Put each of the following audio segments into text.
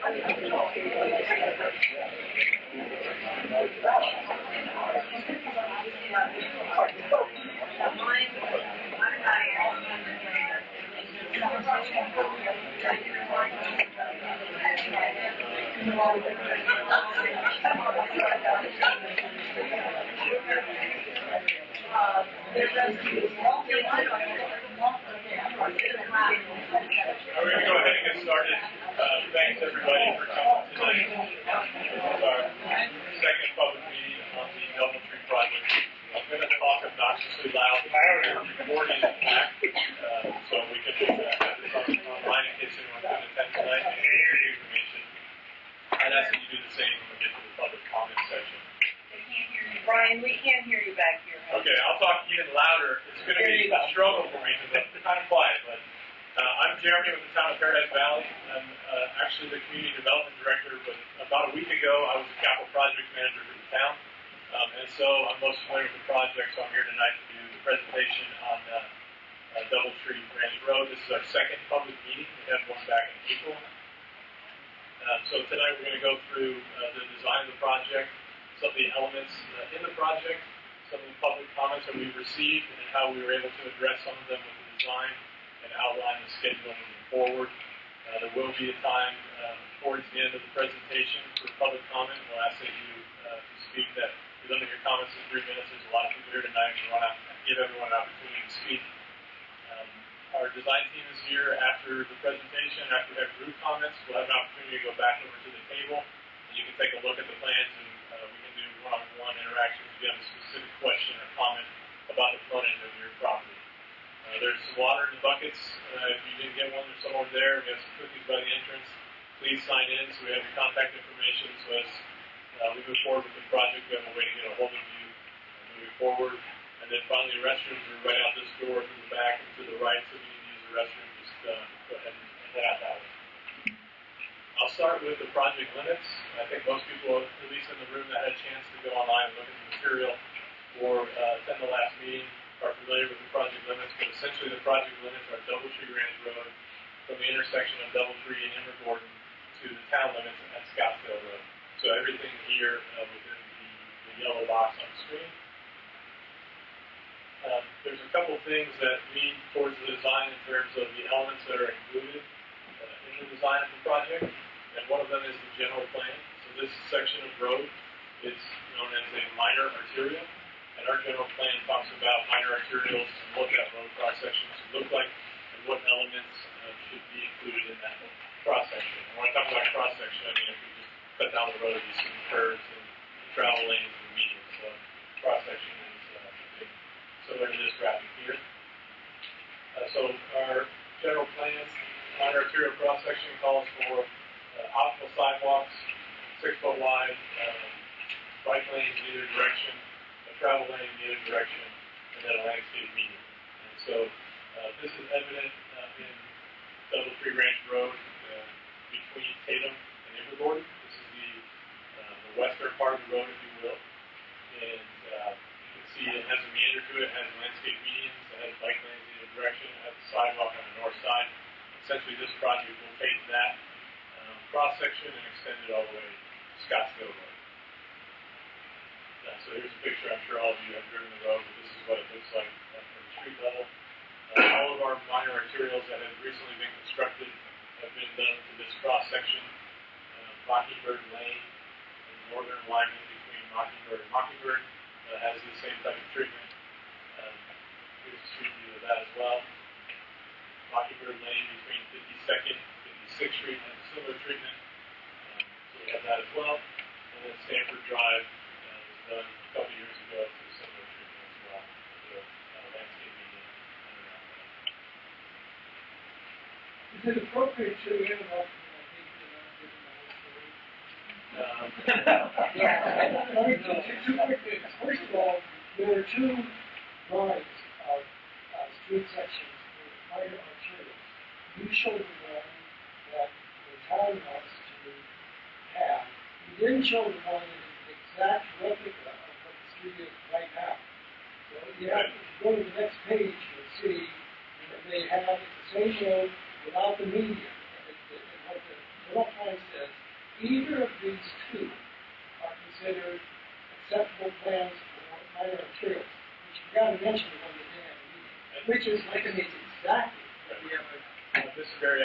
We're going to go ahead and get started. Thanks everybody for coming tonight. This is our second public meeting on the Doubletree project. I'm going to talk obnoxiously loud. I already recorded it back, so we can have this online in case anyone couldn't attend tonight and hear the information. I'd ask that you do the same when we get to the public comment section. Brian, we can't hear you back here. Okay, I'll talk even louder. It's going to be a struggle for me because I'm kind of quiet, but I'm Jeremy with the town of Paradise Valley. I'm actually the community development director, but about a week ago I was the capital project manager for the town. And so I'm most familiar with the project, so I'm here tonight to do the presentation on Doubletree Ranch Road. This is our second public meeting. We had one back in April. So tonight we're going to go through the design of the project, some of the elements in the project, some of the public comments that we've received, and how we were able to address some of them with the design and outline the schedule moving forward. There will be a time towards the end of the presentation for public comment. We'll ask that you to speak, that you limit your comments to 3 minutes. There's a lot of people here tonight. We want to give everyone an opportunity to speak. Our design team is here after the presentation. After we have group comments, we'll have an opportunity to go back over to the table, and you can take a look at the plans, and we can do one-on-one interactions if you have a specific question or comment about the front end of your property. There's some water in the buckets. If you didn't get one, there's some over there. We have some cookies by the entrance. Please sign in so we have your contact information. So as we move forward with the project, we have a way to get a hold of you moving forward. And then finally, the restrooms are right out this door through the back and to the right. So if you need to use the restroom, just go ahead and head out that way. I'll start with the project limits. I think most people, at least in the room that had a chance to go online and look at the material or attend the last meeting, are familiar with the project limits. But essentially, the project limits are Doubletree Ranch Road from the intersection of Doubletree and Inver-Gordon to the town limits at Scottsdale Road. So everything here within the yellow box on the screen. There's a couple things that lead towards the design in terms of the elements that are included in the design of the project, and one of them is the general plan. So this section of road is known as a minor arterial, and our general plan talks about minor arterials and what that road cross-section should look like and what elements should be included in that cross-section. And when I talk about cross-section, I mean if you just cut down the road, you see the curves and the travel lanes and the medians. So cross-section is similar to this graphic here. So our general plan, minor arterial cross-section calls for optimal sidewalks, 6 foot wide, bike lanes in either direction, a travel lane in either direction, and then a landscape median. And so this is evident in Doubletree Ranch Road between Tatum and Inver-Gordon. This is the western part of the road, if you will. And see it has a meander to it, it has landscape medians, it has bike lanes in either direction, it has a sidewalk on the north side. Essentially, this project will take that cross-section and extend it all the way to Scottsdale Road. So here's a picture. I'm sure all of you have driven the road, but this is what it looks like from the street level. All of our minor arterials that have recently been constructed have been done to this cross-section. Mockingbird Lane and the northern alignment between Mockingbird and Mockingbird has the same type of treatment. Here's a street view of that as well. Mockingbird Lane between 52nd and 56th Street has a similar treatment. So we have that as well. And then Stanford Drive was done a couple years ago to a similar treatment as well. So landscape median around that. Is it appropriate to interrupt? Let me do two quick things. First of all, there are two drawings of street sections with minor arterials. You showed the one that the town wants to have. You didn't show the one that is the exact replica of what the street is right now. So you have to go to the next page and see that they have the same road without the median. And what the general plan says either of these two are considered acceptable plans for minor arterials, which you got to mention when you're in a meeting, which is like an exactly what we have. I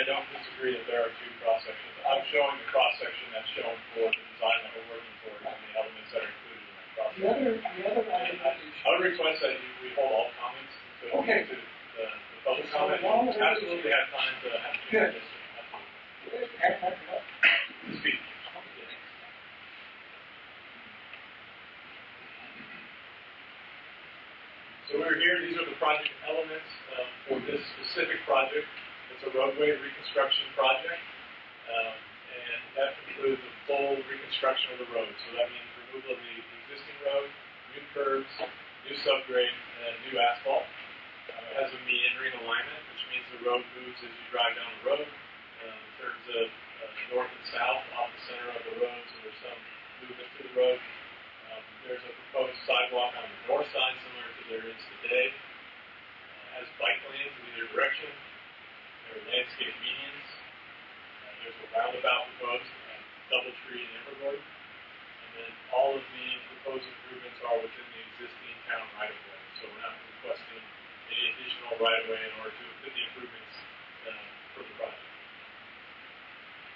don't disagree that there are two cross sections. I'm showing the cross section that's shown for the design that we're working towards and the elements that are included in that cross section. The other item I would request that we hold all comments until we get to the public So comment. long as Absolutely have time to have a Good. Absolutely. Speak. So we're here, these are the project elements for this specific project. It's a roadway reconstruction project, and that includes a full reconstruction of the road. So that means removal of the existing road, new curbs, new subgrade, and new asphalt. It has a meandering alignment, which means the road moves as you drive down the road in terms of north and south off the center of the road, so there's some movement to the road. There's a proposed sidewalk on the north side, similar to there is today. Has bike lanes in either direction. There are landscape medians. There's a roundabout proposed at Doubletree and Evergreen. And then all of the proposed improvements are within the existing town right-of-way. So we're not requesting any additional right-of-way in order to fit the improvements for the project.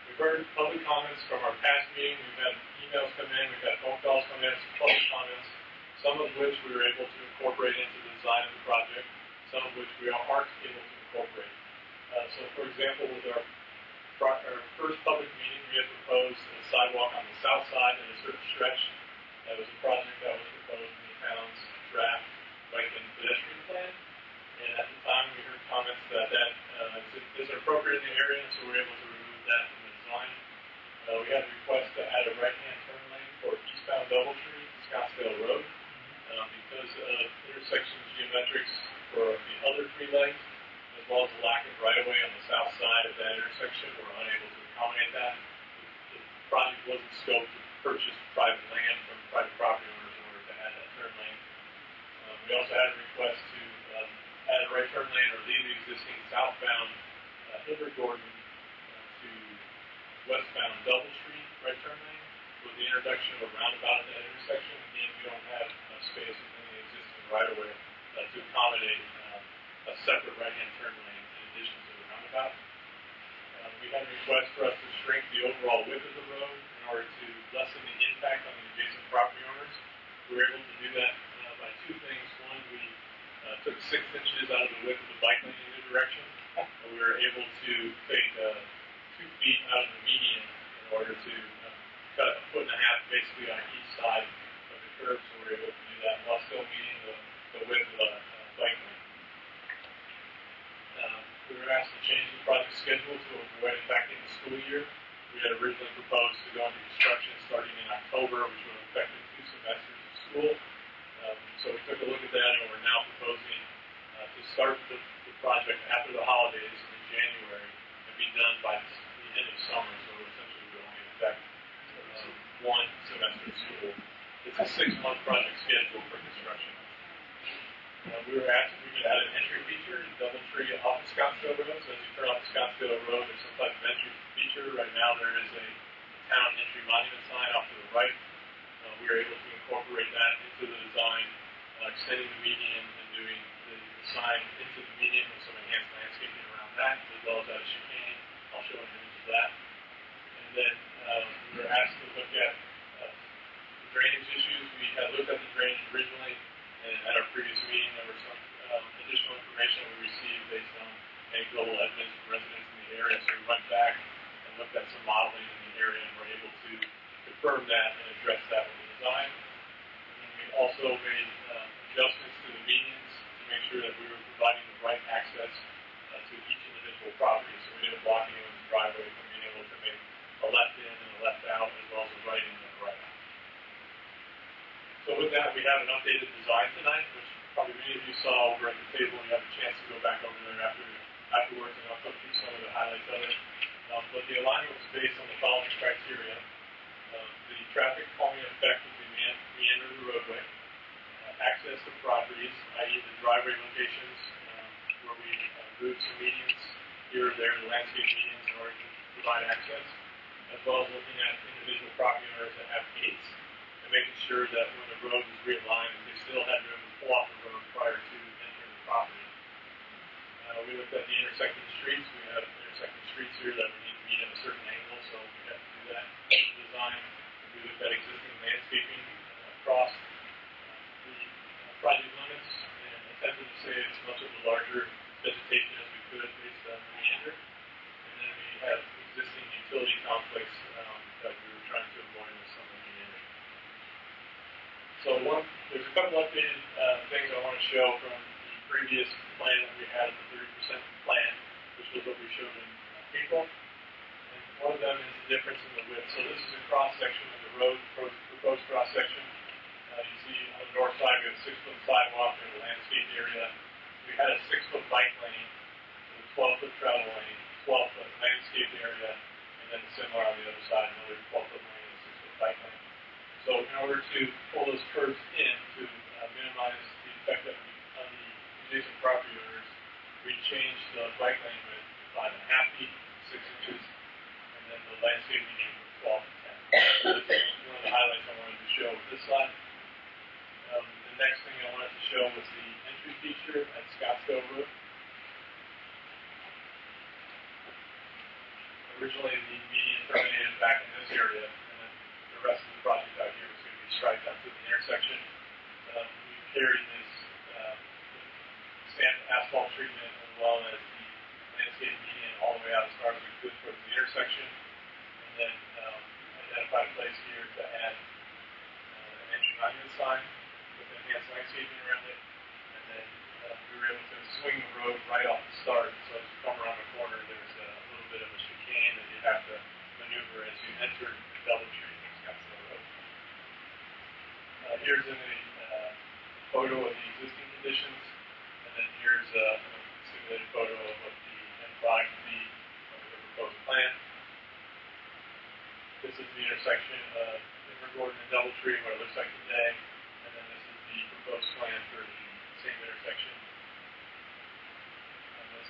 We've heard public comments from our past meeting. We've had emails come in, we've had phone calls come in, some public comments, some of which we were able to incorporate into the design of the project, some of which we aren't able to incorporate. So, for example, with our first public meeting, we had proposed a sidewalk on the south side in a certain stretch. That was a project that was proposed in the town's draft bike and pedestrian plan. And at the time, we heard comments that isn't appropriate in the area, so we were able to remove that from the design. We had a request to add a right-hand turn lane for eastbound Doubletree, Scottsdale Road. Because of intersection geometrics for the other three legs, as well as the lack of right-of-way on the south side of that intersection, we're unable to accommodate that. The project wasn't scoped to purchase private land from private property owners in order to add that turn lane. We also had a request to add a right turn lane or leave the existing southbound Gordon to westbound Doubletree right turn lane with the introduction of a roundabout at that intersection. Again, we don't have space within the existing right-of-way to accommodate a separate right-hand turn lane in addition to the roundabout. We had a request for us to shrink the overall width of the road in order to lessen the impact on the adjacent property owners. We were able to do that by two things. One, we took 6 inches out of the width of the bike lane in either direction. We were able to take 2 feet out of the median in order to cut a 1.5 foot basically on each side of the curb, so we were able to do that while still meeting the width of the bike lane. We were asked to change the project schedule to avoid impacting the school year. We had originally proposed to go into construction starting in October, which would have affected 2 semesters of school. So we took a look at that, and we're now proposing to start the project after the holidays in January and be done by the end of summer. So essentially, we only affect 1 semester of school. It's a 6-month project schedule for construction. We were asked if we could add an entry feature in Doubletree off of Scottsdale Road. So as you turn off Scottsdale Road, there's some type of entry feature. Right now, there is a town entry monument sign off to the right. We were able to incorporate that into the design, extending the median and doing the sign into the median with some enhanced landscaping around that, as well as at a chicane. I'll show an image of that. And then we were asked to look at the drainage issues. We had looked at the drainage originally, and at our previous meeting, there was some additional information we received based on anecdotal evidence from residents in the area. So we went back and looked at some modeling in the area and were able to confirm that and address that with the design. And we also made adjustments to the medians to make sure that we were providing the right access to each individual property. So we didn't block anyone's driveway from being able to make a left in and a left out, as well as a right in and a right out. So with that, we have an updated design tonight, which probably many of you saw over at the table. You have a chance to go back over there afterwards, and I'll go through some of the highlights of it. But the alignment was based on the following criteria. The traffic calming effect of the meander of the roadway, access to properties, i.e. the driveway locations, where we moved some medians here or there, the landscape medians in order to provide access, as well as looking at individual property owners that have gates and making sure that when the road is realigned, they still had room to pull off the road prior to entering the property. We looked at the intersecting streets. We have intersecting streets here that we need to meet at a certain angle, so we have to do that in the design. We looked at existing landscaping across the project limits and attempted to save as much of the larger vegetation as we could based on the meander. And then we have existing utility conflicts that we were trying to avoid with some of the meandering. So there's a couple updated things I want to show from the previous plan that we had, the 30% plan, which was what we showed in April. And one of them is the difference in the width. So this is a cross-section of the road, proposed cross-section. You see on the north side we have a 6-foot sidewalk and a landscape area. We had a 6-foot bike lane, a 12-foot travel lane, 12-foot landscape area, and then similar on the other side, another 12-foot lane and 6-foot bike lane. So in order to pull those curves in to minimize the effect on the adjacent property owners, we changed the bike lane width to 5.5 feet, 6 inches, and then the landscape median from 12 to 10. So this is one of the highlights I wanted to show with this slide. The next thing I wanted to show was the entry feature at Scottsdale Road. Originally, the median terminated back in this area, and then the rest of the project out here was going to be striped out to the intersection. We carried this sand asphalt treatment as well as the landscape median all the way out as far as we could towards the intersection, and then identified a place here to add an entry monument sign with enhanced landscaping around it, and then we were able to swing the road right off the start. So as you come around the corner, there's a little bit of a chicane that you have to maneuver as you enter Doubletree from Scottsdale Road. Here's a photo of the existing conditions, and then here's a simulated photo of what the end product would be under the proposed plan. This is the intersection of Gordon and Doubletree, what it looks like today, and then this is the proposed plan for the same intersection.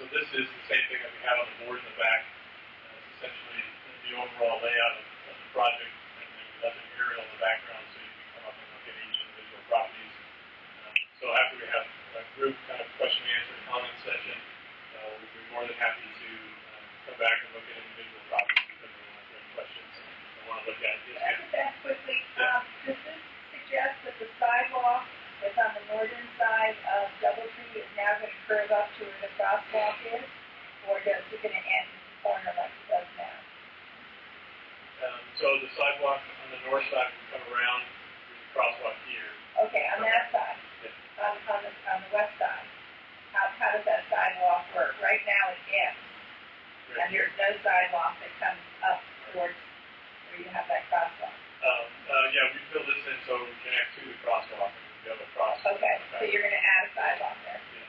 So this is the same thing that we have on the board in the back. It's essentially the overall layout of the project, and then we left an aerial in the background so you can come up and look at each individual properties. So after we have a group kind of question and answer comment session, we'll be more than happy to come back and look at individual properties because we want to have questions and want to look at it. Ask quickly, does this suggest that the sidewalk that's on the northern side of Doubletree is now going to curve up to where the crosswalk is, or is it going to end at the corner like it does now? So the sidewalk on the north side will come around, there's a crosswalk here. Okay, on that side. Yeah. On the west side. How does that sidewalk work? Right now it ends. Right. And there's no sidewalk that comes up towards where you have that crosswalk. Yeah, we fill this in so we connect to the crosswalk and we have a crosswalk. Okay, so you're going to add a sidewalk there. Yeah.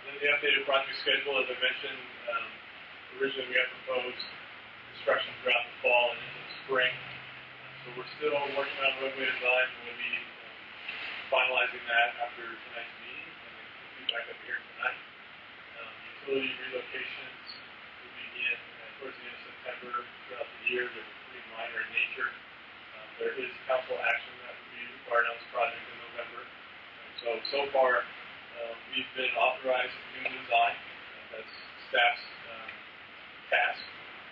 Then the updated project schedule, as I mentioned, originally we had proposed construction throughout the fall and into the spring. So we're still working on roadway design. We'll be finalizing that after tonight's meeting and then we'll be back up here tonight. Utility relocations will begin towards the end of September throughout the year. They're pretty minor in nature. There is council action that will be required on this project in November. So far, we've been authorized a new design. That's staff's task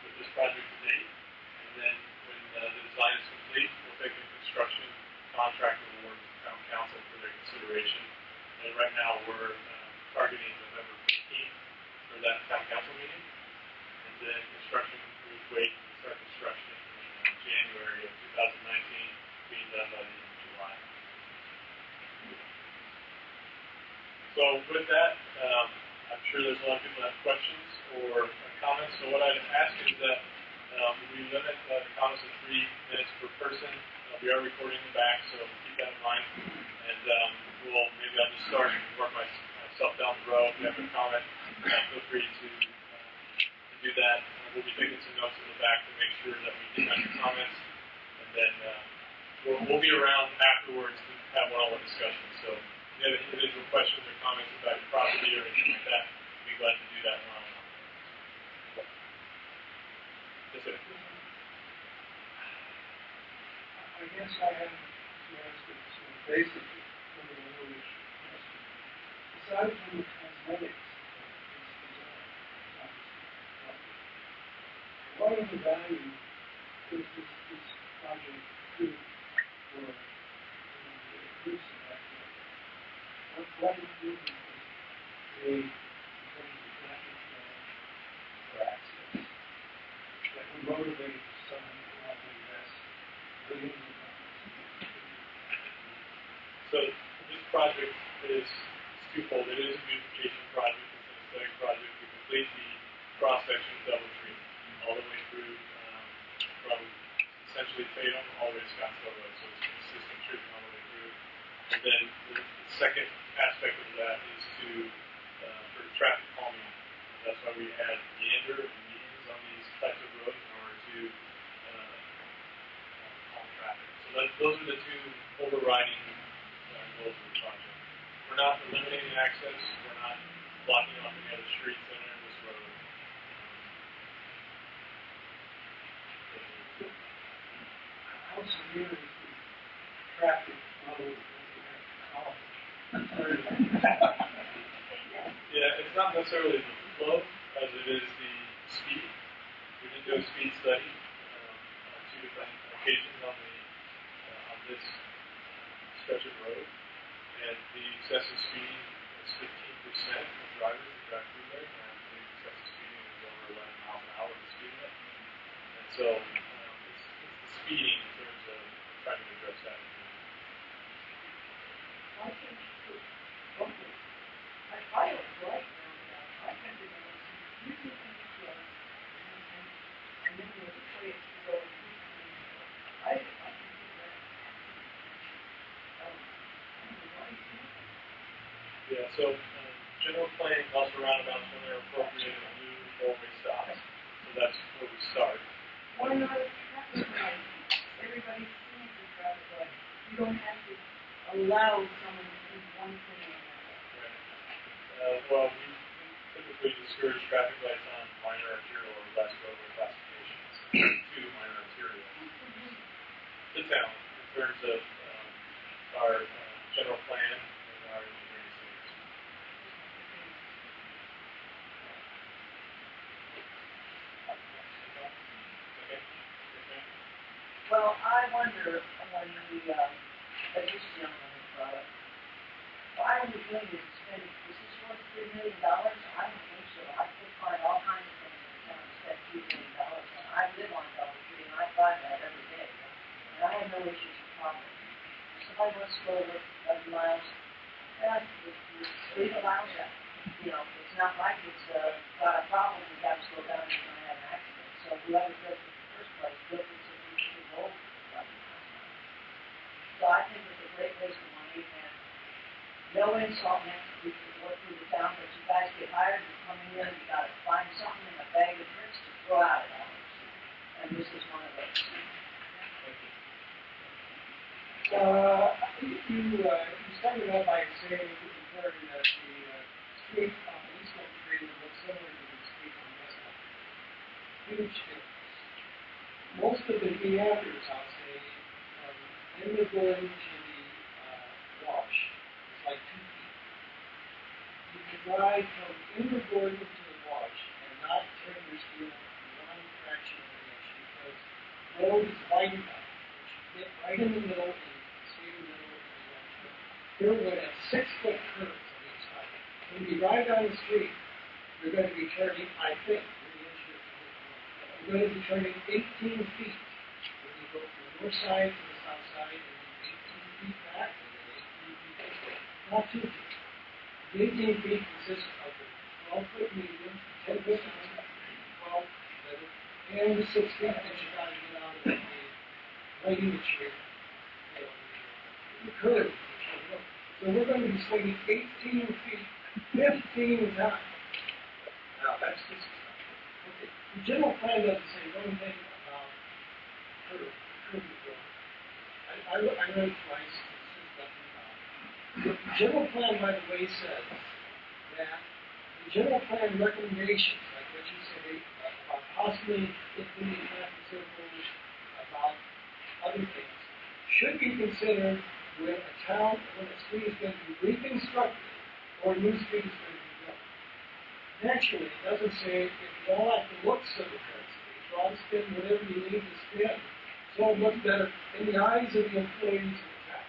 with this project to date. And then when the design is complete, we'll take the construction contract award to town council for their consideration. And right now, we're targeting November 15th for that town council meeting. And then construction, we would wait to start construction in January of 2019, being done by the end of July. So with that, I'm sure there's a lot of people that have questions or comments. So what I'd ask is that we limit the comments to 3 minutes per person. We are recording in the back, so keep that in mind. And maybe I'll just start and work myself down the road. If you have a comment, feel free to do that. We'll be taking some notes in the back to make sure that we get back to comments. And then we'll be around afterwards to have one-on-one discussion. So if you have individual questions or comments about your property or anything like that, we'd be glad to do that one-on-one. Yes, sir. I guess I have to ask it sort of basically from the knowledge question. Aside from the cosmetics of this design, what other value does this project do for the groups of activities? What improvement does it create in terms of traffic flow or access that would motivate someone to want to invest billions of dollars? So this project is twofold. It is a beautification project. It's an aesthetic project to complete the cross-section of Doubletree all the way through from essentially Tatum all the way to Scottsdale Road. So it's consistent treatment all the way through. And then the second aspect of that is to for traffic calming. That's why we add meander and medians on these types of roads in order to calm traffic. So those are the two overriding goals of the project. We're not eliminating access. We're not blocking off any other streets that are in this road. How severe is the traffic flow that you have to calm? Yeah, it's not necessarily the flow as it is the speed. We did do a speed study on two different occasions on this stretch of road, and the excessive speeding is 15% of drivers that drive through there, and I believe excessive speeding is over 11 miles an hour the speed limit. And so it's the speeding in terms of trying to address that. I can something. I don't like downtown. I tend to go and see music in the club, and then there's a place to go and eat. I can do that. I don't know why you can't. Yeah, so general plan calls for roundabouts when they're appropriate and do four-way stops. So that's where we start. Why not a traffic light? Everybody sees the traffic light. You don't have to allow someone to do one thing or another. Right. Well, we typically discourage traffic lights on minor arterial or less roadway classifications to minor arterial. The town, in terms of our general plan and our engineering standards. Okay. Well, I wonder when as this gentleman has brought up, why are we doing this? Is this worth $3 million? I don't think so. I could find all kinds of things in the town to spend $3 million on. I live on Doubletree and I buy that every day. And I have no issues with problems. If somebody wants to go over 11 miles, the state allows that. You know, it's not like it's got a problem, we have to slow down and you're going to have an accident. So whoever built it in the first place built it so we should go over 11 miles an hour. So I think it's a great waste of money, and no insult meant. We can work through the town, but you guys get hired, you come in here, you got to find something in a bag of tricks to throw out at all. And this is one of those. You started out by saying you compared that the street on East Street looks similar to the street on West Street. Huge difference. Most of the meanders, I'll say, from Invergordon to the wash is like 2 feet. You can drive from Invergordon to the wash and not turn your steering one fraction of an inch because the road is wide enough that you get right in the middle and you can stay in the middle and you won't turn. Here we're going to have 6-foot curves on each side. When you drive down the street, you're going to be turning, I think, you're going to be turning 18 feet when you go from the north side to the south side, and then 18 feet back, and then 18 feet this way. Not 2 feet. The 18 feet consists of the 12-foot median, 10-foot down, 12, and the 6 feet that you got to get out of the regular street, the curve. So we're going to be swinging 18 feet, 15 times. Now that's just okay. The general plan doesn't say one thing about curve going. I read it twice. It says nothing about it. The general plan, by the way, says that the general plan recommendations, like what you said about possibly including traffic circles, about other things, should be considered when a street is going to be reconstructed or a new street is going to be built. Naturally, it doesn't say if you don't like the looks of the current street, you ought to spend whatever you need to spend so it looks better in the eyes of the employees of the town,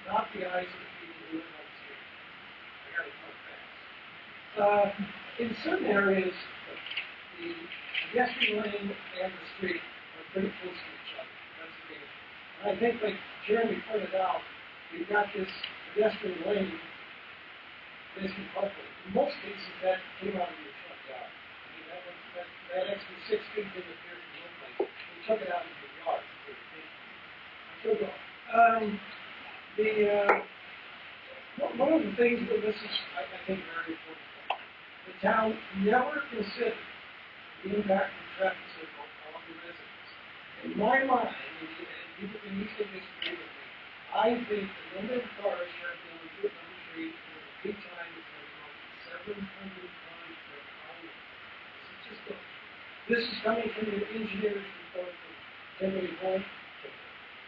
not the eyes of the people who live on the street. I got to talk fast. In certain areas, the pedestrian lane and the street are pretty close to each other. That's the danger. And I think, like Jeremy pointed out, you've got this pedestrian lane, pedestrian parkway. In most cases, that came out of your front yard. I mean, that extra 6 feet didn't appear from your place. We took it out of your yard. One of the things that this is, I think, very important. The town never considered the impact of the traffic signal on the residents. In my mind, and people can easily disagree with me, I think the number of cars traveling on Doubletree for the peak time is about 700 cars per hour. This is coming from the engineer's report from Timothy Holt.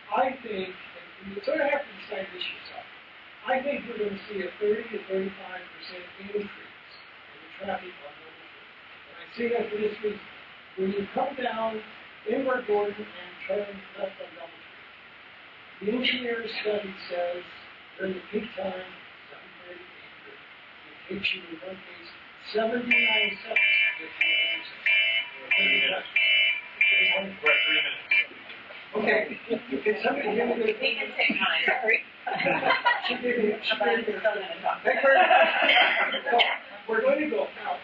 I think, and you sort of have to decide this yourself, I think we're going to see a 30 to 35% increase in the traffic on Doubletree. And I say that for this reason. When you come down Inward Gordon and turn left on Doubletree, the engineer's study says during the peak time, 7:30 to 8:30, it takes you in one case 79 seconds to get to your intersection. We're at 3 minutes. Okay, can somebody give me the... He can take mine, sorry. We're going to go now.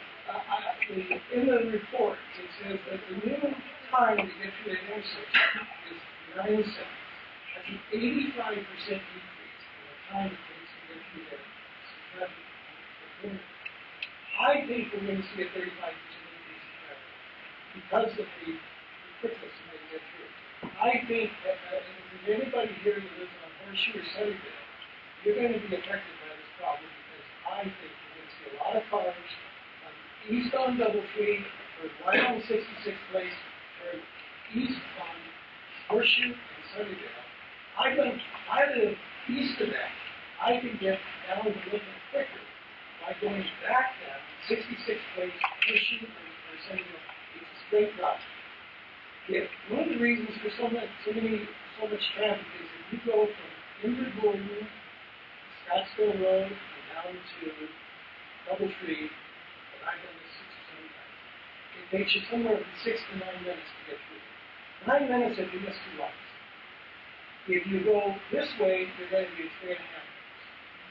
In the report, it says that the minimum time to get to an intersection is 9 seconds. That's an 85% decrease in the time it takes to get through there. I think we're going to see a 35% increase in traffic because of the quickness of getting get through. I think that if there's anybody here that lives on Horseshoe or Sunnyvale, you're going to be affected by this problem because I think you're going to see a lot of cars east on Doubletree, or right on 66th Place, or east on Horseshoe and Sunnyvale. I live east of that. I can get down to Lincoln quicker by going back down 66th Place, Horseshoe, or Sunnyvale. It's a straight route. Yeah, one of the reasons for so much traffic is if you go from Inward Gordon, Scottsville Road, and down to Doubletree, and I've done this 6 or 7 times, it takes you somewhere from 6 to 9 minutes to get through. 9 minutes if you miss 2 lights. If you go this way, you're going to be 3.5 minutes.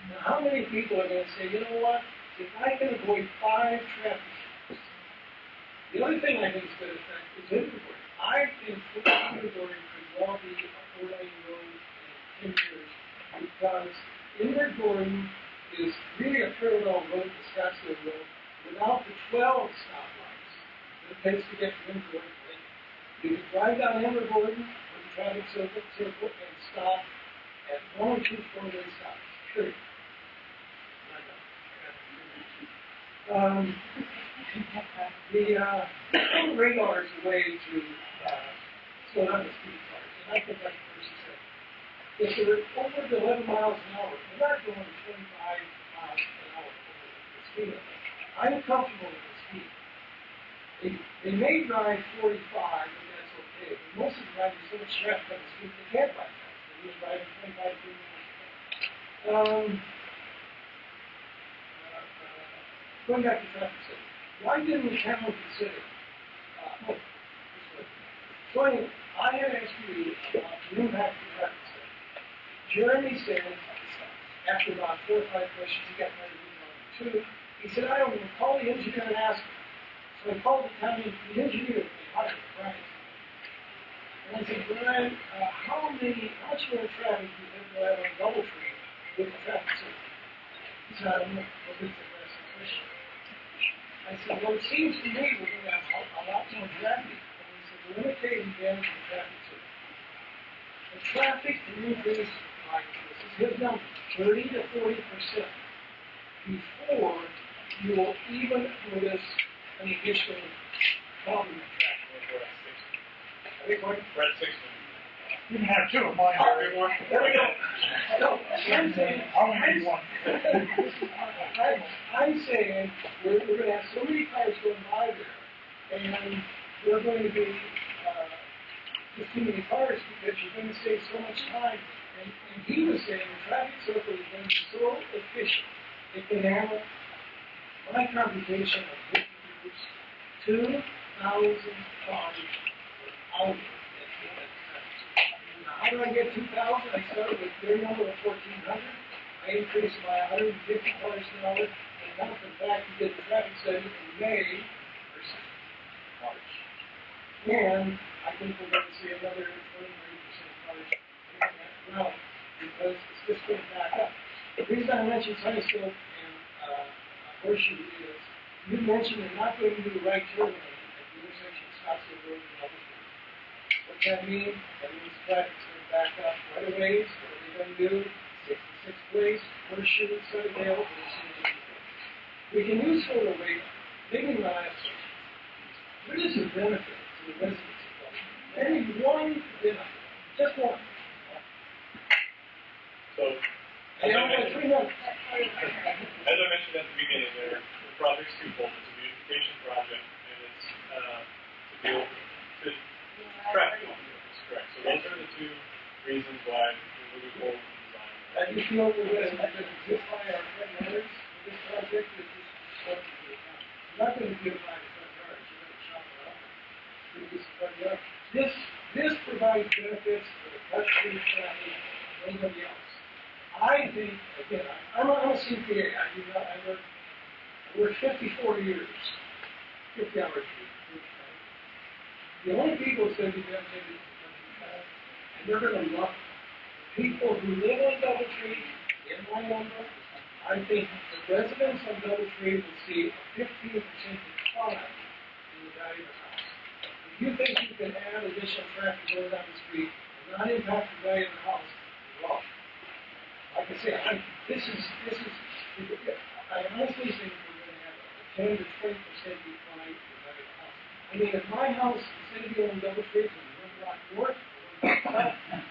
Now, how many people are going to say, you know what, if I can avoid 5 traffic jams, the other thing I think is going to affect is Inward. I think Inward could well be a 4-lane road in 10 years because Inward Gordon is really a parallel road to Scottsville Road without the 12 stoplights that it takes to get from Inward Gordon. You can drive down Inward Gordon with the traffic circle and stop at 1 or 2 4-way stops. Period. The radar is a way to slow down the speed cars, and I think that's what she said. If they're over the 11 miles an hour, they're not going 25 miles an hour over the speed limit. I'm comfortable with the speed. They may drive 45, but that's okay. But most of the time, there's so much traffic on the street, they can't drive fast. They're just driving 25, 30 miles an hour. Going back to traffic safety. Why didn't the town consider, so anyway, I had asked you about the impact of traffic safety. Jeremy said, after about 4 or 5 questions, he got ready to move on to 2. He said, I don't know, call the engineer and ask him. So I called the county, the engineer, Brian. And I said, Brian, how much more traffic do you think we'll have on Doubletree with the traffic safety? He said, I don't know. I said, well, it seems to me we're going to have a lot more traffic. And he said, well, let me tell you the damage of the traffic signal. The traffic can increase like this is his number, 30 to 40% before you will even notice an additional problem in traffic. Big one. Brett Sixman. You can have two of mine. Big one. There we go. No, I'm saying, I'll need one. I'm saying, we're gonna have so many cars going by there, and we're going to be, just too many cars because you're gonna save so much time. And he was saying the traffic circle is going to be so efficient, it can handle my computation of 50 years, 2,000 cars per hour. Now, how do I get 2,000? I started with their number of 1,400. I increased by 150 cars an hour, and now for the fact you did the traffic study in May versus March. And I think we're going to see another 20 or 30% cars in that route because it's just going back up. The reason I mentioned Sunnysville and Horseshoe is you mentioned they're not going to do the right turn lane at the intersection of Scottsdale Road and Doubletree. What's that mean? That means traffic's going to back up right away. So what are they going to do? 66 Place, Horseshoe, Sunnydale, we can use photo radar. Maybe not answer. What is the benefit to the residents of Doubletree? Maybe one benefit. Just one. So, as I mentioned at the beginning, the project's twofold. It's a beautification project, and it's to deal with traffic. That's correct. So those are the two reasons why we're moving forward with the design. And you feel the residents that exist by our front yards for this project is just constructed to the town. You're not going to beautify the front yards. You're going to chop it up. You're just the front yard. This provides benefits for the pedestrian traffic, nobody else. I think, again, I'm a CPA. I worked 54 years, 50 hours a week. The only people that's going to be benefited is the country traffic, and they're going to love it. The people who live on Doubletree, in my number, I think the residents on Doubletree will see a 15% decline in the value of the house. If you think you can add additional traffic going down the street and not impact the value of the house, you're wrong. Like I say, I honestly think we're going to have a 10 to 20% decline in the value of the house. I mean, if my house, instead of being on Doubletree, was one block north,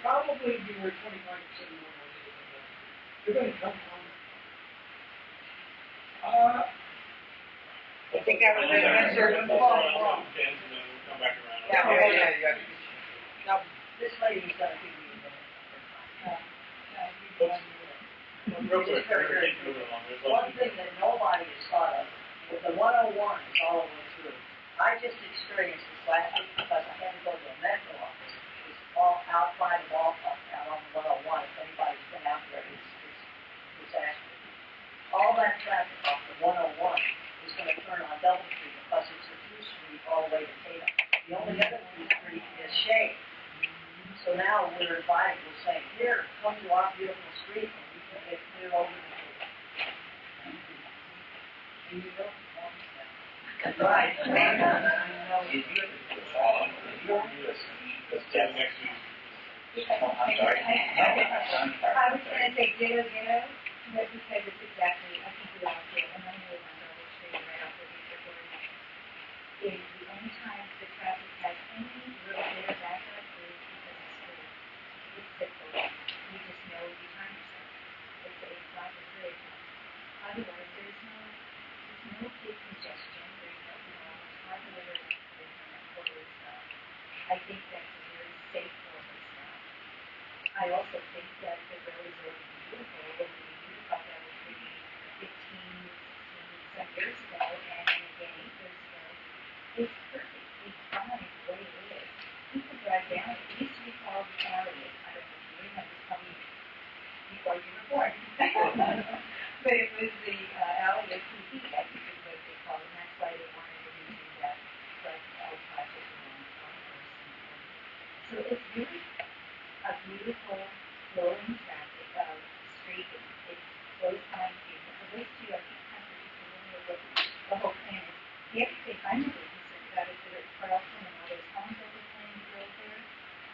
probably be worth 25% more money than Doubletree. They're going to come down. I think that was the answer. And then we'll come back around. Yeah. Now, this lady's going to give you Real quick, one thing that nobody has thought of, with the 101 is all the way through. I just experienced this last week because I had to go to a medical office. It's all out by the ballpark out on the 101. If anybody's been out there, it's disaster. All that traffic off the 101 is going to turn on Doubletree because it's a through street all the way to Tatum. The only other through street is Shade. So now we're invited, we're saying, here, come to our beautiful street and you can get clear over the street. And you don't want that. Right. Next week. I'm sorry. I was going to say ditto, but because it's exactly, I think we all do, and I know on Doubletree right off the beach is the only time the traffic has any little bit of backup is because of school. It's simple. You just know you time yourself. It's 8 o'clock or 3 o'clock. Otherwise, there's no big congestion. There's no, it's hard to live in four-way stop. I think that's a very safe four-way stop. I also think that the road is really beautiful. When we beautified Doubletree 15, 16, some years ago, and again 8 years ago, it's perfectly fine the way it is. People drive down. It used to be called the alley. I don't know if you remember, probably before you were born. But it was the alley of TV, I think is what they called it, and that's why they wanted to redo that, like project around Congress. So it's really a beautiful, flowing traffic street. It flows by people. For those two, I think, kind of familiar with the whole plan. The other thing I'm really concerned about is that at Carlton and all those homes that we're planning to build there,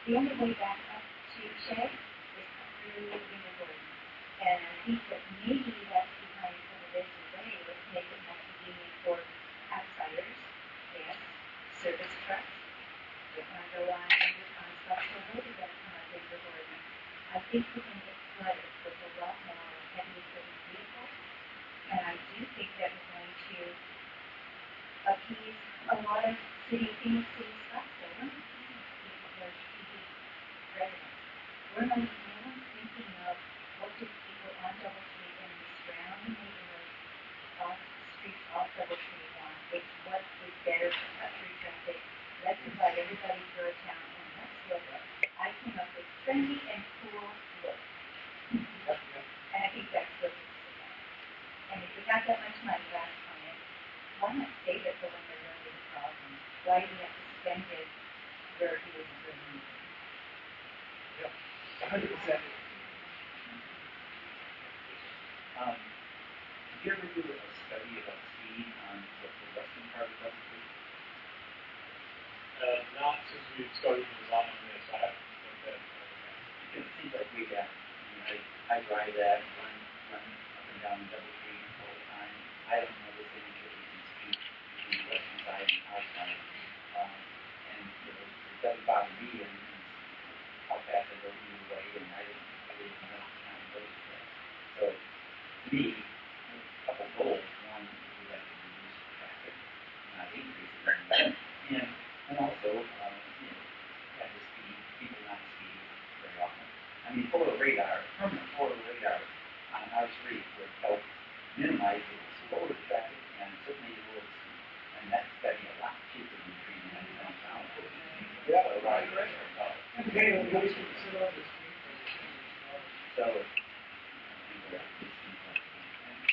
the only way back up to Shea is through the Gordon. And I think that maybe that's behind some of this way, let's make it more convenient for outsiders, yes, service trucks, the underlying road is gonna come out bigger burden. I think we're gonna get flooded with a lot more heavy equipment vehicles. And I do think that we're going to appease a lot of Phoenix City stuff. So we're not appeasing people, their residents. We're not, no one's thinking of what do people on Doubletree in the surrounding neighborhoods off the streets off Doubletree want. It's what is better for cut through traffic. Let's invite everybody for a town and let's look. I came up with trendy and cool look. And I think that's what it's about. And if we got that much money last time, why not save it for when there really is a problem? Why do we have to spend it where it isn't really needed? Yep, 100%. Did you ever do a study about speed on the western part of Doubletree? Not since we started the design on this. I haven't looked at it. Because it seems like we have, I drive that, run up and down Doubletree all the time. I don't notice any difference in speed between the western side and our side. And it does bother me and how fast I go either way, and I didn't know how to notice that. So, to me, a couple goals. One, we have to reduce traffic, not increase it. And also, have the speed, people not speed very often. I mean, permanent photo radar on our street would help minimize the slower traffic and certainly lower the speed. And that's got to be a lot cheaper than treating that downtown. Yeah, so, right. Okay, well, we should consider all this. So, I think we're at this point. And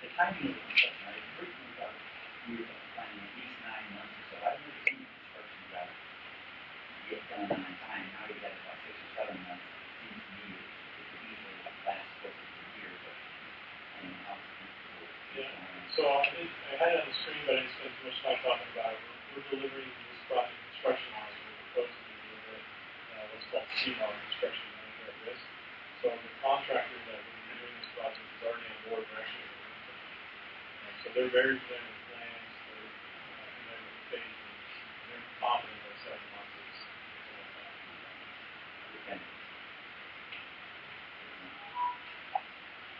the timing of the construction, I originally thought we were planning at least 9 months or so. I've never seen a construction job get done on time. Now you got about 6 or 7 months. It seems to me it could easily last closer to a year, but anyhow. So I had it on the screen, but I didn't spend too much time talking about it. We're delivering this project construction wise. We're proposing to deliver it what's called CMAR, construction manager at risk. So the contractor that will be doing this project is already on board. We're actually going to work with them. So they're very familiar with plans. They're familiar with the phase, and they're confident that 7 months is enough time. Okay.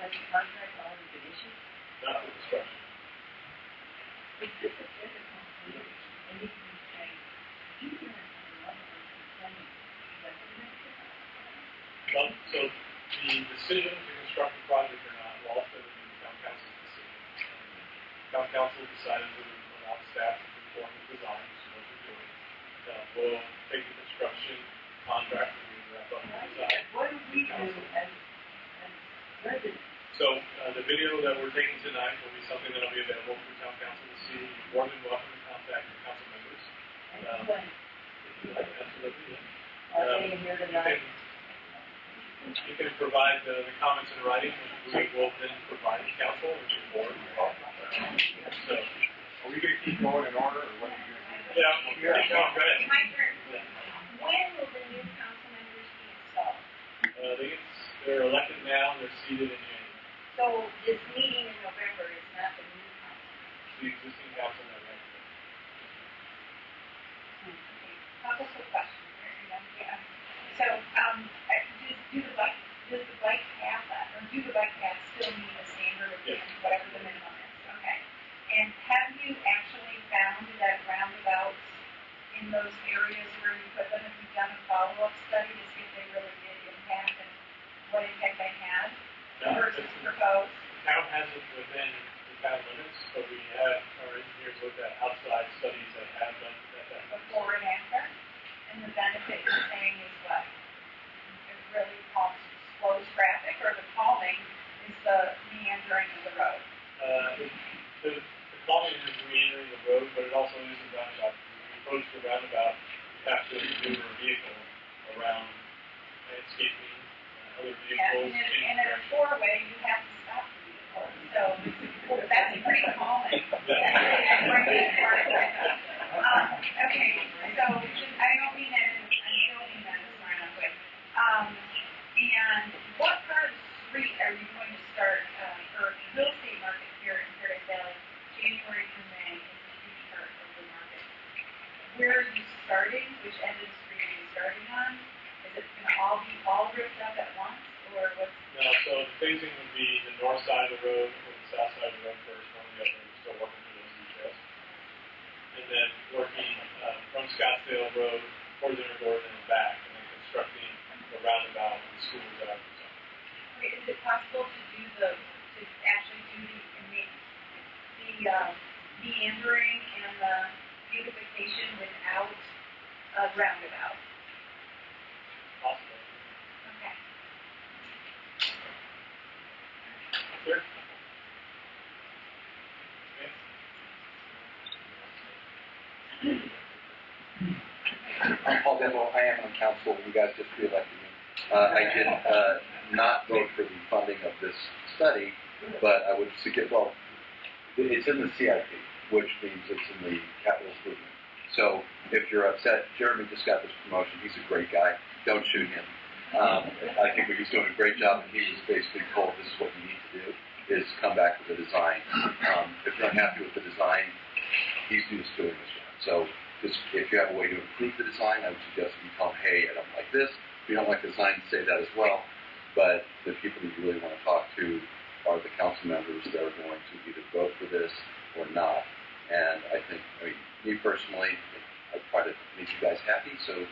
Has the contract already been issued? Not for construction. Is this a physical meeting? And you can say, you hear it from the level of complaining. Is that what it is? Well, so the decision to construct the project or not will ultimately be the town council's decision. Town council decided to allow staff to perform the design, which is what they're doing. We'll take the construction contract and we wrap up the design. What do we do as residents? So the video that we're taking tonight will be something that will be available for town council to see. You're more than welcome to contact your council members. And when? If you like, absolutely. Yeah. Are they here tonight? You can provide the comments in writing, which we will then provide to council and to the board. So, Are we gonna keep going in order, or what are you gonna do? yeah, keep going, go ahead. My turn. When will the new council members be installed? They're elected now and they're seated in January. So this meeting in November is not the new council members. The existing council member. Okay. Couple of questions there. Yeah. So, does the bike path, or do the bike paths still meet the standard of whatever the minimum is? Okay. And have you actually found that roundabouts in those areas where you put them, have you done a follow-up study to see if they really did impact and what impact they had versus proposed? The town has it within the town limits, but we have our engineers looked at outside studies that have done that. Before and after? And the benefit you're saying is what? It really slows traffic, or the calming is the meandering of the road? The calming is meandering the road, but it also is a roundabout. When you approach the roundabout, you have to maneuver a vehicle around landscaping, other vehicles, And in a four-way, you have to stop the vehicle. So that's pretty calming. Okay, so I don't mean that I'm building that as my own way. And what part of the street are you going to start for the real estate market here in Paradise Valley? January through May is a huge part of the market. Where are you starting? Which end of the street are you starting on? up at once, or what's? No, so the phasing would be the north side of the road or the south side of the road first, one or the other. We're still working through those details. And then working from Scottsdale Road towards Intergordon and back, and then constructing the roundabout when the school is out. Okay, is it possible to actually do the meandering and the beautification without a roundabout? Possible. Okay. Sure. I'm Paul Denville. I am on council. You guys just re-elected me. I did not vote for the funding of this study, but I would suggest, well, it's in the CIP, which means it's in the capital improvement. So if you're upset, Jeremy just got this promotion. He's a great guy. Don't shoot him. I think he's doing a great job, and he was basically told this is what you need to do, is come back with a design. If you're unhappy with the design, he's just doing his job. So just, if you have a way to improve the design, I would suggest you tell him, hey, I don't like this. If you don't like the design, say that as well. But the people that you really want to talk to are the council members that are going to either vote for this or not. And I think, me personally, I try to make you guys happy. So,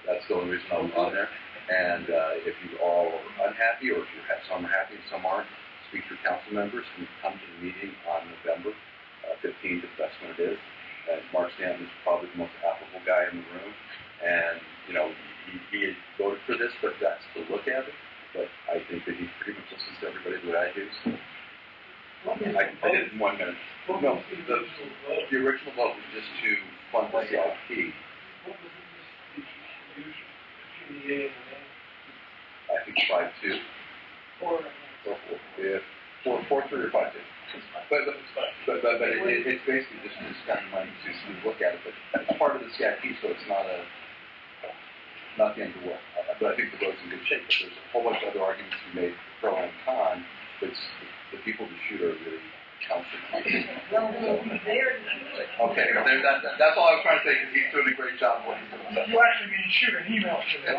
that's the only reason I'm on there. And if you all are unhappy, or if you have some are happy and some aren't, speak to your council members and come to the meeting on November 15th, if that's when it is. And Mark Stanton is probably the most affable guy in the room. And, he had voted for this, but that's to look at it. But I think that he pretty much listens to everybody the way I do. So I did it in 1 minute. No, the original vote was just to fund the CIP. What was the distribution between the A and the A? I think 5-2. 4. 4-3 or 5-2. But it's basically just spending money to look at it. But it's part of the CIP, so it's not the end of the world. But I think the road's in good shape. But there's a whole bunch of other arguments to be made pro and con. But the people who shoot are really counting. Okay, that's all I was trying to say, because he's doing a great job of what he's doing. You actually mean shoot an email to them.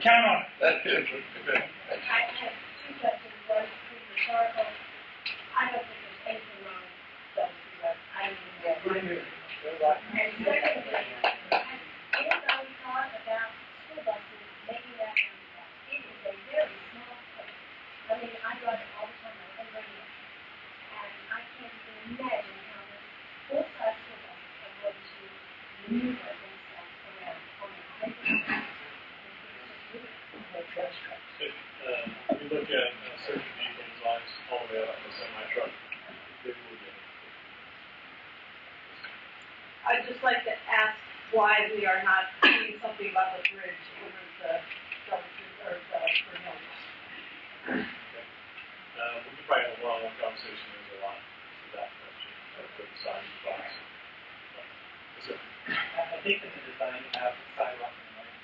Count on it. I have two questions. One is rhetorical. I don't think there's anything wrong with Doubletree, but I don't even know. And secondly, has anybody thought about school buses making that roundabout? It is a very small place. I mean, I drive it all the time. I live right here. And I can't even imagine how the full-size school buses are going to maneuver themselves around on the highway. We look at certain vehicle designs all the way up to semi-truck. They will get it. I'd just like to ask why we are not doing something about the bridge over the Doubletree or the Cornell. We could probably have a one-on-one conversation. There's a lot to that question of the size of the box. Yes, sir. I think that the design to have the sidewalk on the right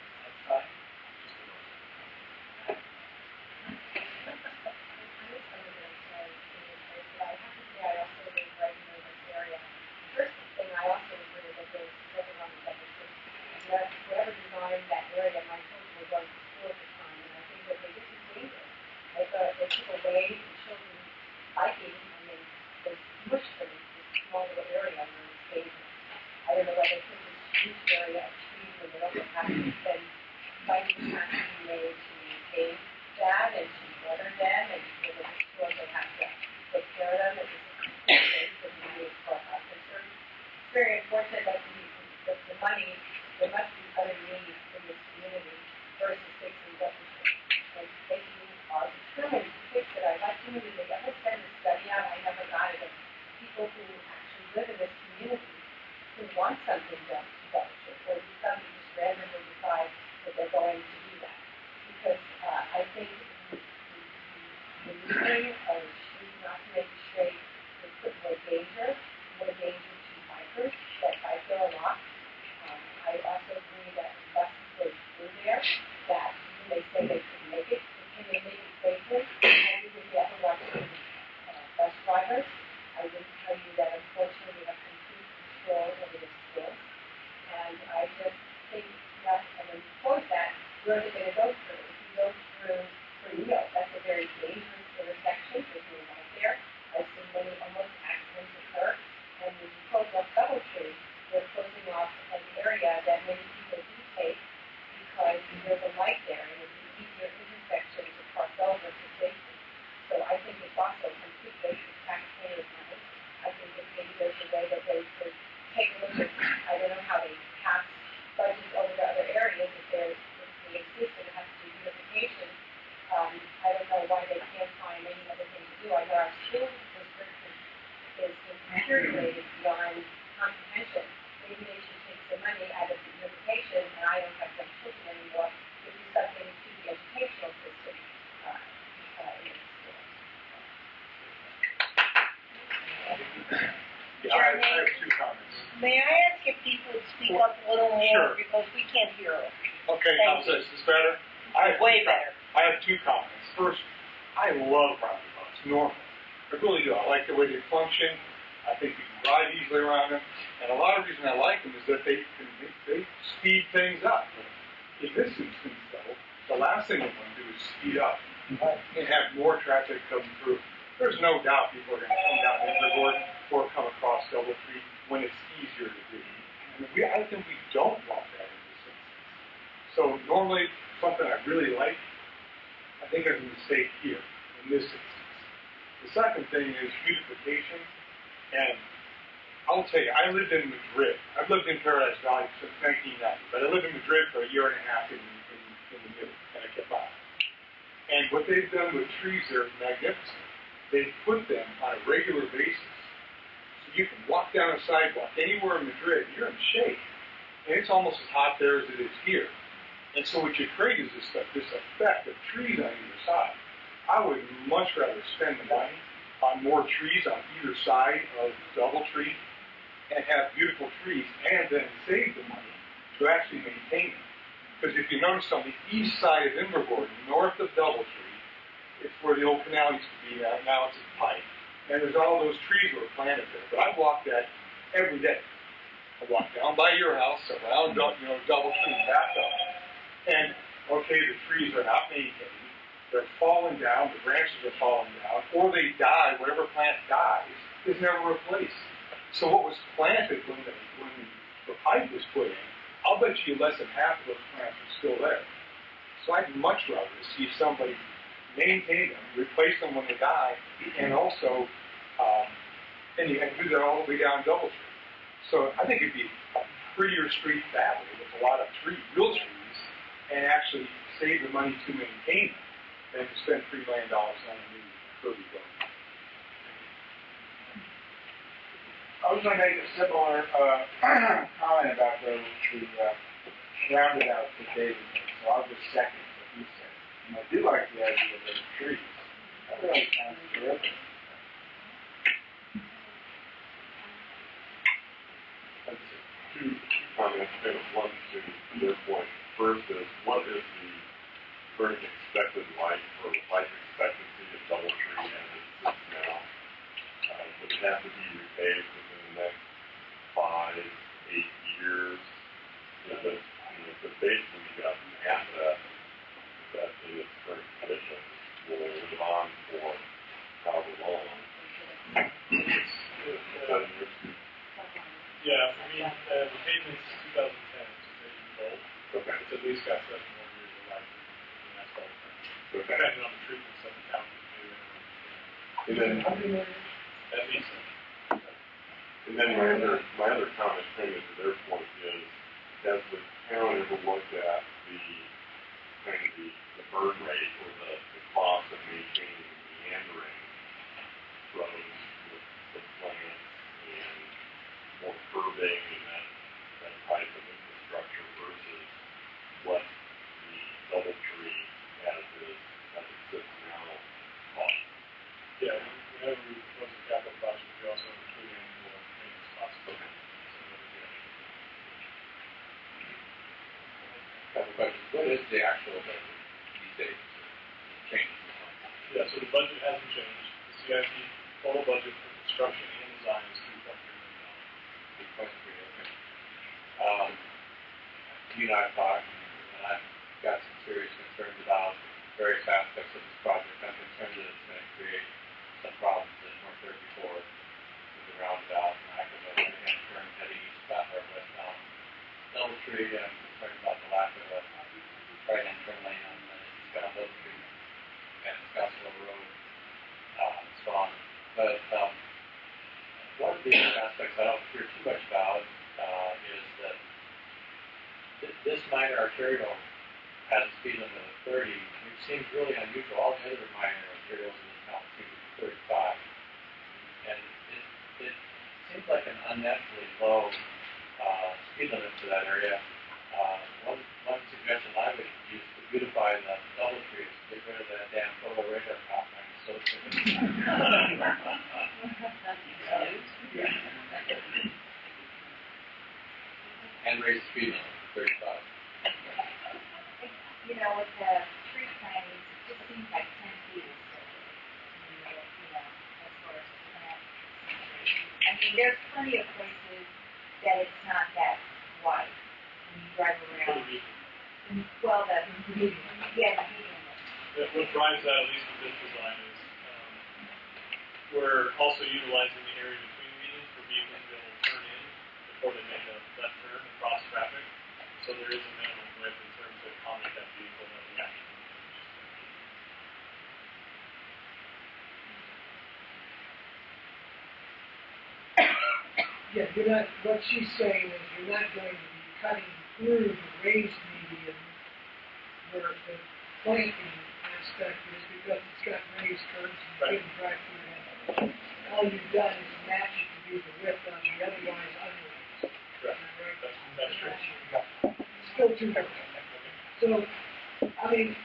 side. Whatever designed that area, my children were going to school at the time, and I think that they just dangerous. They took away the children biking, I mean, they pushed them in this small little area where it's dangerous. I don't know whether they took this huge area of trees and they don't have to spend fighting has to be made to maintain that and to water them, and so that the schools will have to take care of them. It's just a place that we need for our concern. It's very unfortunate that the money, there must be other needs in this community versus fixing Doubletree. And if you are determined to fix it, I'd like to know if they ever send a study out, I never got it, of people who actually live in this community who want something done to Doubletree, or do something just randomly decide that they're going to do that. Because I think the maneuvering of the street, not to make it straight, would put more danger to bikers that bike there a lot. I also agree that when buses go through there, that when they say they can make it, can they make it safely? I think if you ever watch bus drivers, I would tell you that unfortunately we have complete control over the schools. And I just think that, and then of course Doubletree, we're closing off an area that many people do take because there's a light there and it's an easier intersection to cross over for safety. So I think it's also a complete waste of taxpayers' money. I think if maybe there's a way that they could take a look at, I don't know how they pass budgets over to other areas if they exist and have to do beautification. I don't know why they can't find any other thing to do. I know our school district is deteriorated beyond comprehension. Maybe they should take some money out of the beautification, and I don't have some children anymore, to do something to the educational system in the school. Yeah, I have two comments. May I ask if people would speak up a little more, Sure. because we can't hear them. Okay, Thank is this better? I have Way two better. I have two comments. First, I love roundabouts, normally. I really do. I like the way they function. I think you can ride easily around them. And a lot of the reason I like them is that they speed things up. In this instance, though, the last thing we want to do is speed up and have more traffic come through. There's no doubt people are going to come down Invergordon or come across Doubletree when it's easier to do. I think we don't want that in this instance. So normally, something I really like, I think there's a mistake here in this instance. The second thing is beautification, and I'll tell you, I lived in Madrid. I've lived in Paradise Valley since 1990, but I lived in Madrid for a year and a half in the middle, and I kept on. And what they've done with trees there is magnificent. They put them on a regular basis. So you can walk down a sidewalk anywhere in Madrid, you're in shade. And it's almost as hot there as it is here. And so what you create is this effect of trees on either side. I would much rather spend the money on more trees on either side of Doubletree and have beautiful trees and then save the money to actually maintain them. Because if you notice on the east side of Invergordon, north of Doubletree, it's where the old canal used to be. Now it's a pipe. And there's all those trees that were planted there. But I walk that every day. I walk down by your house, around Doubletree, and back up. And, okay, the trees are not maintained. They're falling down. The branches are falling down. Or they die. Whatever plant dies is never replaced. So what was planted when the pipe was put in, I'll bet you less than half of those plants are still there. So I'd much rather see somebody maintain them, replace them when they die, and also, and you can do that all the way down Doubletree. So I think it'd be a prettier street that way with a lot of real trees, and actually save the money to maintain them than to spend $3 million on a new curvy building. I was going to make a similar comment about the roundabouts that David made, so I'll just second what he said. And I do like the idea of those trees. That really sounds terrific. Two comments, kind of one to their point. First is, what is the current expected life or life expectancy of Doubletree as it sits now? Would it have to be repaved within the next 5, 8 years? But basically you got an asset that in its current condition will live on for however long. 7 years. Yeah, I mean, the pavement's 2010, so it's 8 years old. Okay. It's at least got 7 more years of life in the asphalt. Okay. Depending on the treatments that the town can do. And then, At least. and then my other comment, kind of to their point, is has the town ever looked at the burn rate or the cost of maintaining meandering roads with plants and more curbing and that type of infrastructure versus what the Doubletree as it sits now costs? Yeah, whenever we propose a capital project, we also include annual maintenance costs. Okay. Couple questions. What is the actual budget these days? Change. Yeah, so the budget hasn't changed. The CIP total budget for construction and design is $2.3 million. Okay. You and I have talked, and I've got some serious concerns about various aspects of this project. I'm concerned that it's going to create some problems in North 34 with the roundabout and lack of a right-hand turn heading Doubletree, I'm concerned about the lack of a right-hand turn lane on the eastbound Doubletree and Scottsville Road, so on. But one of the aspects I don't hear too much about is that this minor arterial has a speed limit of 30, which seems really unusual. All the other minor arterials in this town seem to be 35. And it seems like an unnaturally low speed limit for that area. One suggestion I would use to beautify the Doubletree is to get rid of that damn photo radar cop. I'm so sick of it. And raise the speed limit to 35. You know, with the tree planting, it just seems like 10 feet is so big. As far as plant. I mean, there's plenty of places that it's not that wide when you drive around. Well, the medium. Yeah, the medium. What drives that, at least with this design, is we're also utilizing the area between medians for vehicles to be able to turn in before they make a left turn and cross traffic. So there is a minimum width in terms of accommodate that vehicle that we have to. Yeah, you're not, what she's saying is you're not going to be cutting through the raised median where the planting aspect is because it's got raised curves and you couldn't drive through that. All you've done is match it to be the width on the otherwise unraised. Correct. Right? That's true. Still too much. So, I mean,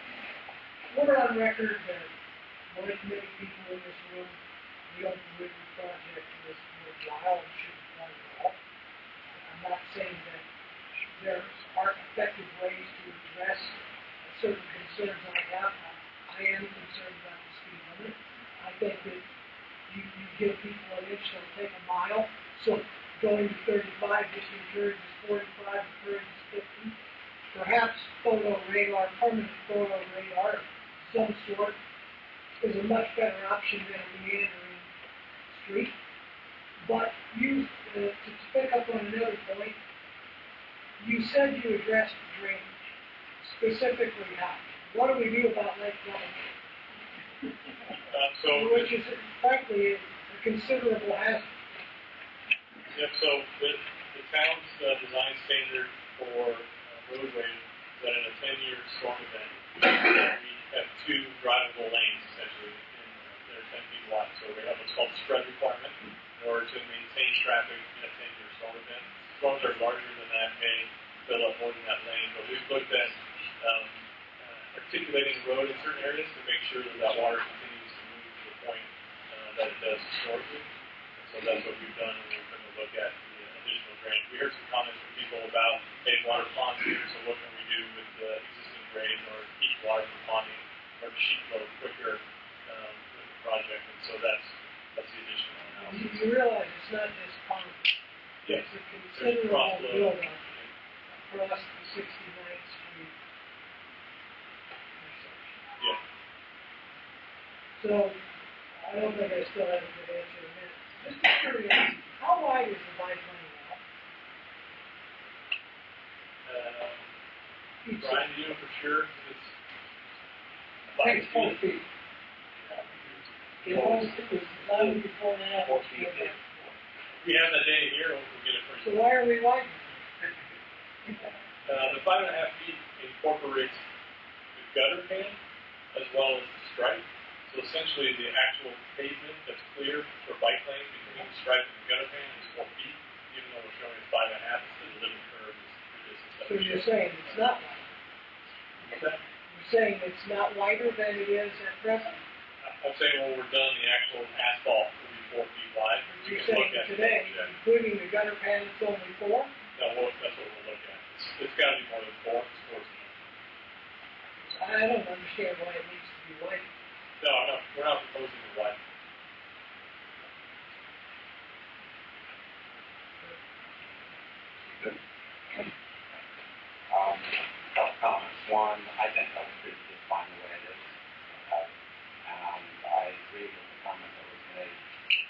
we're on record that more than many people in this room, the Open River Project was worthwhile and should be done well. I'm not saying that there aren't effective ways to address certain concerns I have. I am concerned about the speed limit. I think that you give people an inch, they'll take a mile. So going to 35 just encourages 45, encourages 50. Perhaps photo radar, permanent photo radar of some sort is a much better option than a meandering street. But you, to pick up on another point, you said you addressed drainage. Specifically how? What do we do about Lake Doubletree? Which is, frankly, a considerable hazard. Yep, so the town's design standard for roadways is that in a 10-year storm event, we have 2 drivable lanes, essentially, that are 10 feet wide. So we have what's called the spread requirement in order to maintain traffic in a 10-year storm event. Storms are larger than that may fill up more than that lane, but we've looked at articulating the road in certain areas to make sure that water continues to move to the point that it does historically. And so that's what we've done, and we're going to look at the additional drainage. We heard some comments from people about, hey, water ponds here, so what can we do with the existing drainage or keep water from ponding or the sheet flow quicker with the project, and so that's the additional analysis. You realize it's not just pond. Yes. It's a considerable build-up across the 69th Street. Yeah. So, I don't think I still have a good answer to that. Just curious, how wide is the bike lane now? Brian, do you know for sure if it's I think it's 4 feet. It was designed before now. 4 feet. We have that data here, we'll get it for So you. why are we widening? The 5.5 feet incorporates the gutter pan as well as the stripe. So essentially, the actual pavement that's clear for bike lane between the stripe and the gutter pan is 4 feet, even though we're showing it's 5.5. It's the living curve is So you're saying it's not wider? Okay. You're saying it's not wider than it is at present? I'm saying when we're done, the actual asphalt will be 4 feet wide. You're saying today, including the gutter pan, it's only 4? No, that's what we'll look at. It's got to be more than 4. It's 4. I don't understand why it needs to be wider. No, we're not proposing to widen. Couple comments. One, I think Doubletree is just fine the way it is. And I agree with the comment that was made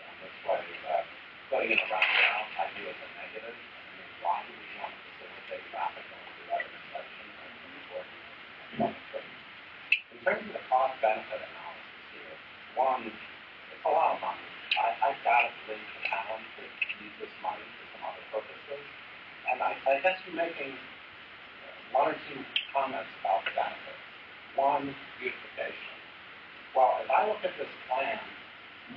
on this way that putting it around now, I view as a negative. I mean, why do we want to facilitate traffic I guess you're making one or two comments about the benefits. One, beautification. Well, if I look at this plan,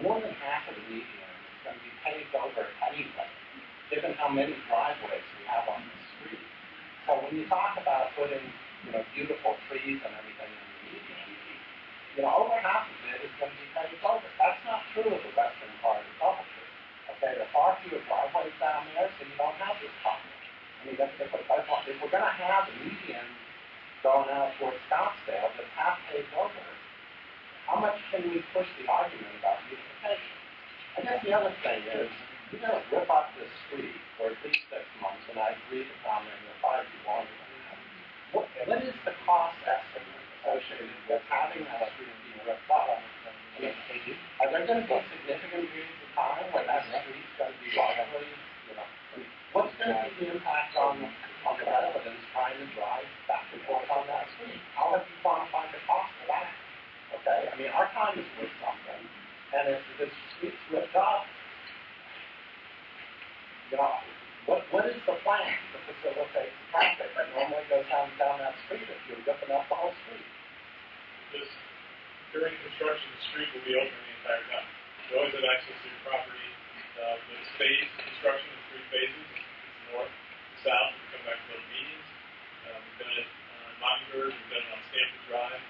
more than half of the median is going to be paved over anyway, given how many driveways we have on the street. So when you talk about putting, beautiful trees and everything in the median, over half of it is going to be paved over. That's not true of the western part of Doubletree. Okay, there are far fewer driveways down there, so you don't have this problem. I mean, if we're going to have a median going out towards Scottsdale that's half paved over, how much can we push the argument about beautification? I guess the other thing is, you're going to rip up this street for at least 6 months, and I agree with Tom and the 5 you want. What is the cost estimate associated with having that street be ripped up? I mean, are there going to be significant periods of time when that street's going to be largely, what's going to be the impact on the residents trying to drive back and forth on that street? How have you quantified the cost of that? Okay, I mean, our time is worth something, and if this street's ripped up, what is the plan to facilitate the traffic that normally goes down that street if you're ripping up the whole street? During construction, the street will be open the entire time. You always have access to your property. It's phased construction in 3 phases. It's north, south, we come back to those meetings. We've done it on Mockingbird, we've done it on Stanford Drive.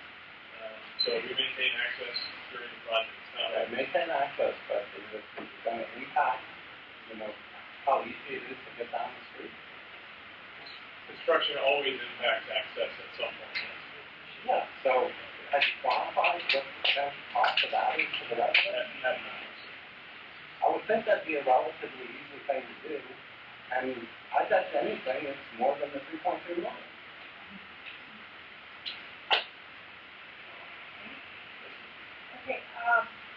So we maintain access during the project. It's not like maintain access, but is it going to impact, how easy it is to get down the street? Construction always impacts access at some point. Yeah, so have you quantified what the potential cost of that is to the resident? I would think that'd be a relatively easy thing to do, and I bet anything it's more than the 3.2 million. Okay,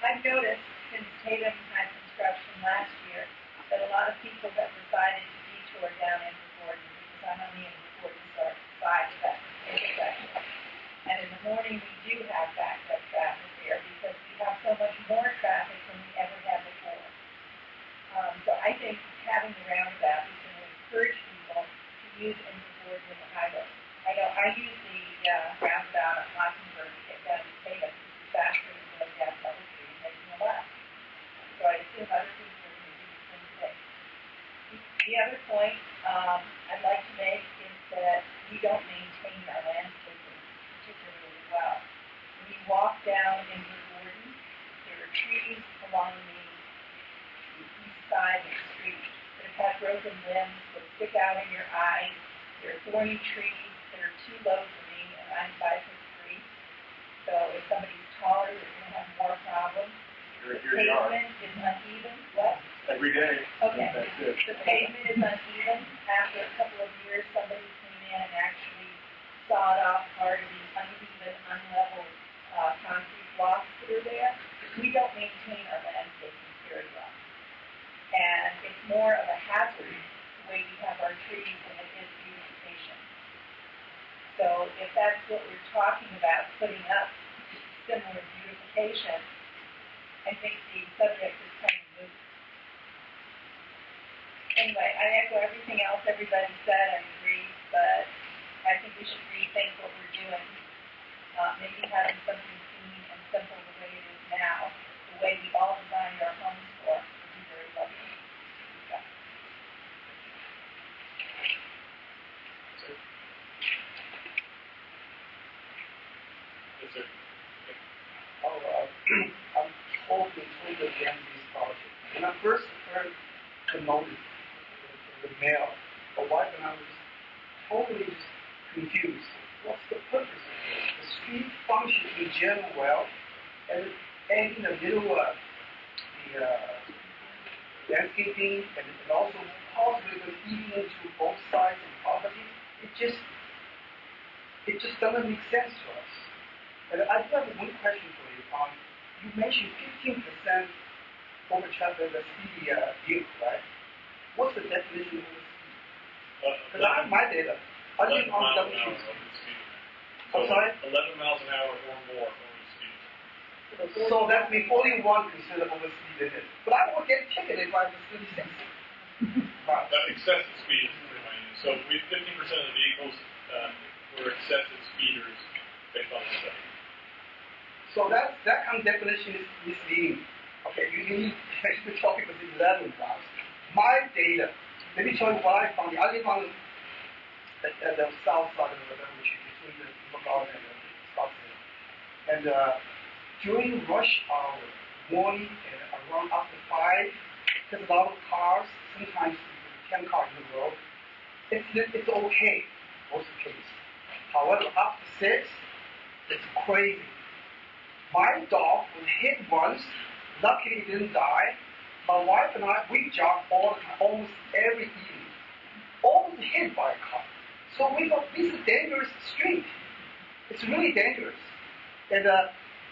I've noticed since Tatum had construction last year that a lot of people have decided to detour down into Gordon because I'm on the Gordon side of that intersection. And in the morning we do have backed up traffic there because we have so much more traffic than we ever had before. So I think having the roundabout is going to encourage people to use into Gordon and the highway. I know I use the roundabout at Mockingbird to get down to Tatum. It's faster than going down Doubletree and making a left. So I assume other people are going to do the same thing. The other point I'd like to make is that we don't maintain our landscaping particularly well. When you walk down into Gordon, there are trees along the east side of the street that have had broken limbs that stick out in your eyes. There are thorny trees that are too low for me, and I'm 5'3". So if somebody's taller, they're going to have more problems. The pavement is uneven. What? Every day. Okay. The pavement is uneven. After a couple of years, somebody came in and actually sawed off part of the uneven, unlevel concrete blocks that are there. We don't maintain our landscaping very well. And it's more of a hazard the way we have our trees than it is beautification. So if that's what we're talking about, putting up similar beautification, I think the subject is kind of moot. Anyway, I echo everything else everybody said. I agree, but I think we should rethink what we're doing. Maybe having something clean and simple the way it is now, the way we all designed our homes for, would be very lovely. Yeah. Yes, sir. I'm totally against this project. When I first heard the notice, the mail, the wife and I was totally confused. What's the purpose of this? The street functions in general well, and in the middle of the landscaping, and also possibly feeding into both sides of the property. It just doesn't make sense to us. And I do have one question for you. You mentioned 15% over traffic, the speedy vehicle, right? What's the definition of the speed? Because I have my data. I live on Doubletree. I'm sorry? 11 miles an hour or more over speed. So that means 41 considered over speed limit. But I will get ticketed if I was 36. That excessive speed is pretty minus. So we 50% of the vehicles were excessive speeders based on the study. So that kind of definition is misleading. Okay, you need to talk about the 11 miles. My data, let me tell you what I found. I live on at the south side of the river, which is between the Garden and the Scottsdale. And during rush hour, morning and around after 5, there's a lot of cars, sometimes 10 cars in the road. It's okay, most of the case. However, after 6, it's crazy. My dog was hit once. Luckily, it didn't die. My wife and I, we jog all the time, almost every evening. Almost hit by a car. So we thought, this is a dangerous street. It's really dangerous. And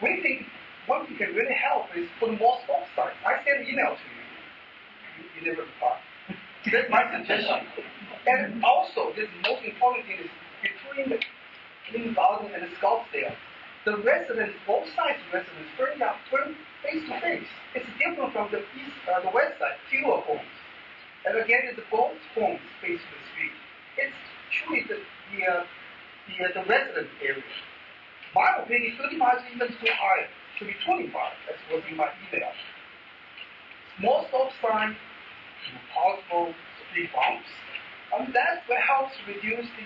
we think one thing can really help is put more stop signs. I sent an email to you. You never reply. That's my suggestion. And also, the most important thing is between the Green Garden and the Scottsdale, the residents, both sides residents, turn face to face. It's different from the west side, fewer homes. And again, it's both homes face to the street. It's truly the resident area. My opinion, 30 miles is even too high. Should be 25. That's what's in my email. Small stop sign, possible speed bumps. That's what helps reduce the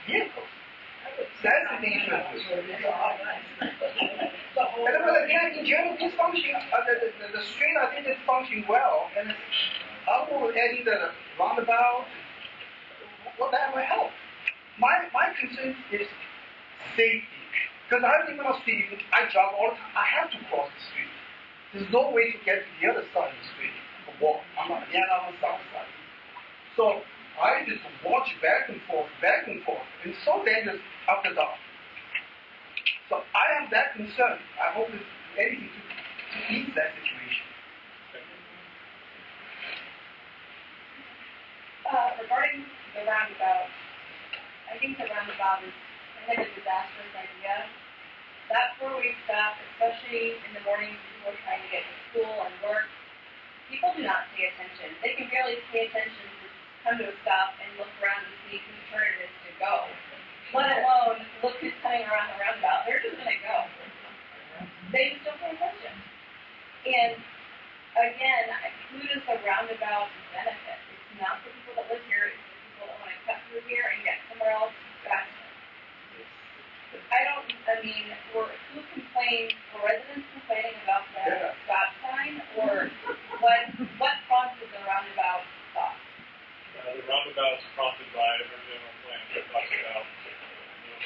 vehicles. That's the thing you should do. But again, in general, this function, the street, I think it's functioning well. And I will adding the roundabout. Well, that will help. My concern is safety. Because I live on a street, I jog all the time. I have to cross the street. There's no way to get to the other side of the street or walk. I'm on the south side. So I just watch back and forth. And it's so dangerous after dark. So I have that concern. I hope there's anything to ease that situation. Regarding the roundabout, I think the roundabout is kind of a disastrous idea. That 4-way stop, especially in the mornings, people are trying to get to school and work. People do not pay attention. They can barely pay attention to come to a stop and look around to see whose turn it is to go, let alone look who's coming around the roundabout. They're just going to go. They just don't pay attention. And again, who does the roundabout benefit? It's not the people that live here. It's the people that want to cut through here and get somewhere else faster. Who complains? Were residents complaining about the stop sign, or what prompted the roundabout stop? The roundabout's prompted by a general plan that talks about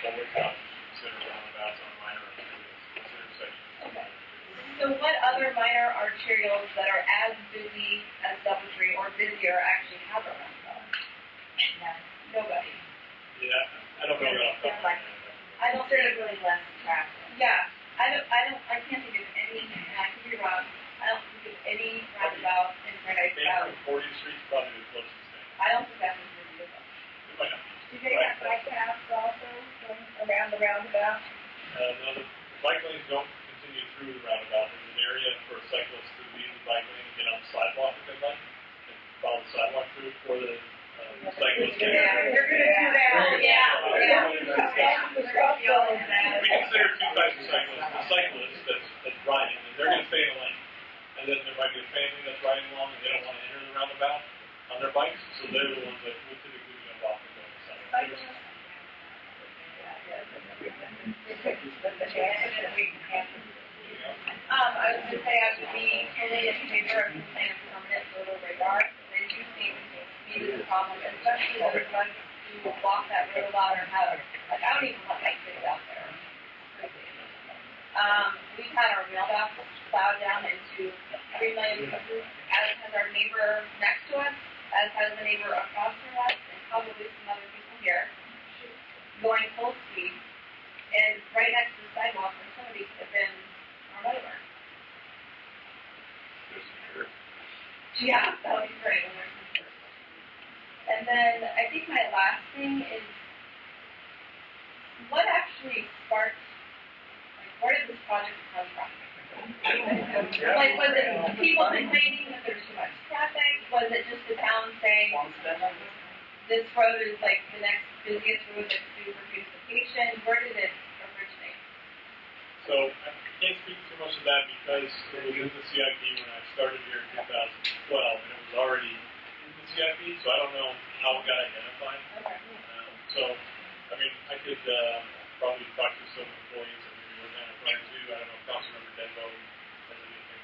public houses consider roundabouts on minor intersections. Okay. So what other minor arterials that are as busy as Doubletree or busier actually have a roundabout? Nobody. Yeah, I don't know that. I don't think really less traffic. Yeah, I can't think of any, and I could be wrong, I don't think of any roundabout in Paradise Valley. 40th Street's probably the closest thing. I don't think that's as busy as them. It might not be. Do they have bike paths also going around the roundabout? No, the bike lanes don't continue through the roundabout. There's an area for cyclists to leave the bike lane and get on the sidewalk if they like, and follow the sidewalk through for the cyclists. Yeah, you're going to do that. Yeah. We consider two types of cyclists. The cyclist that's riding, and they're going to stay in the lane. And then there might be a family that's riding along and they don't want to enter the roundabout on their bikes, so they're the ones that would typically jump off and go on the sidewalk. I was going to say I would be totally in favor of playing a permanent photo radar. They do seem to be the problem, especially those of us who walk that road a lot or have, I don't even let my kids out there. We've had our mailbox plowed down into 3 million pieces, as has our neighbor next to us, as has the neighbor across from us, and probably some other people here, going full speed, and right next to the sidewalk where somebody could have been run over. Yeah, that would be great when there's some curves. And then I think my last thing is, what actually sparked, like, where did this project come from? Like, was it people complaining that there's too much traffic? Was it just the town saying, this road is like the next busiest road that's due for beautification? Where did it originate? So I can't speak too much of that because it was in the CIP when I started here in 2012, and it was already in the CIP, so I don't know how it got identified. Okay. So, I mean, I could probably talk to some employees and maybe what kind of plan too. I don't know if Councilmember Denbo has anything.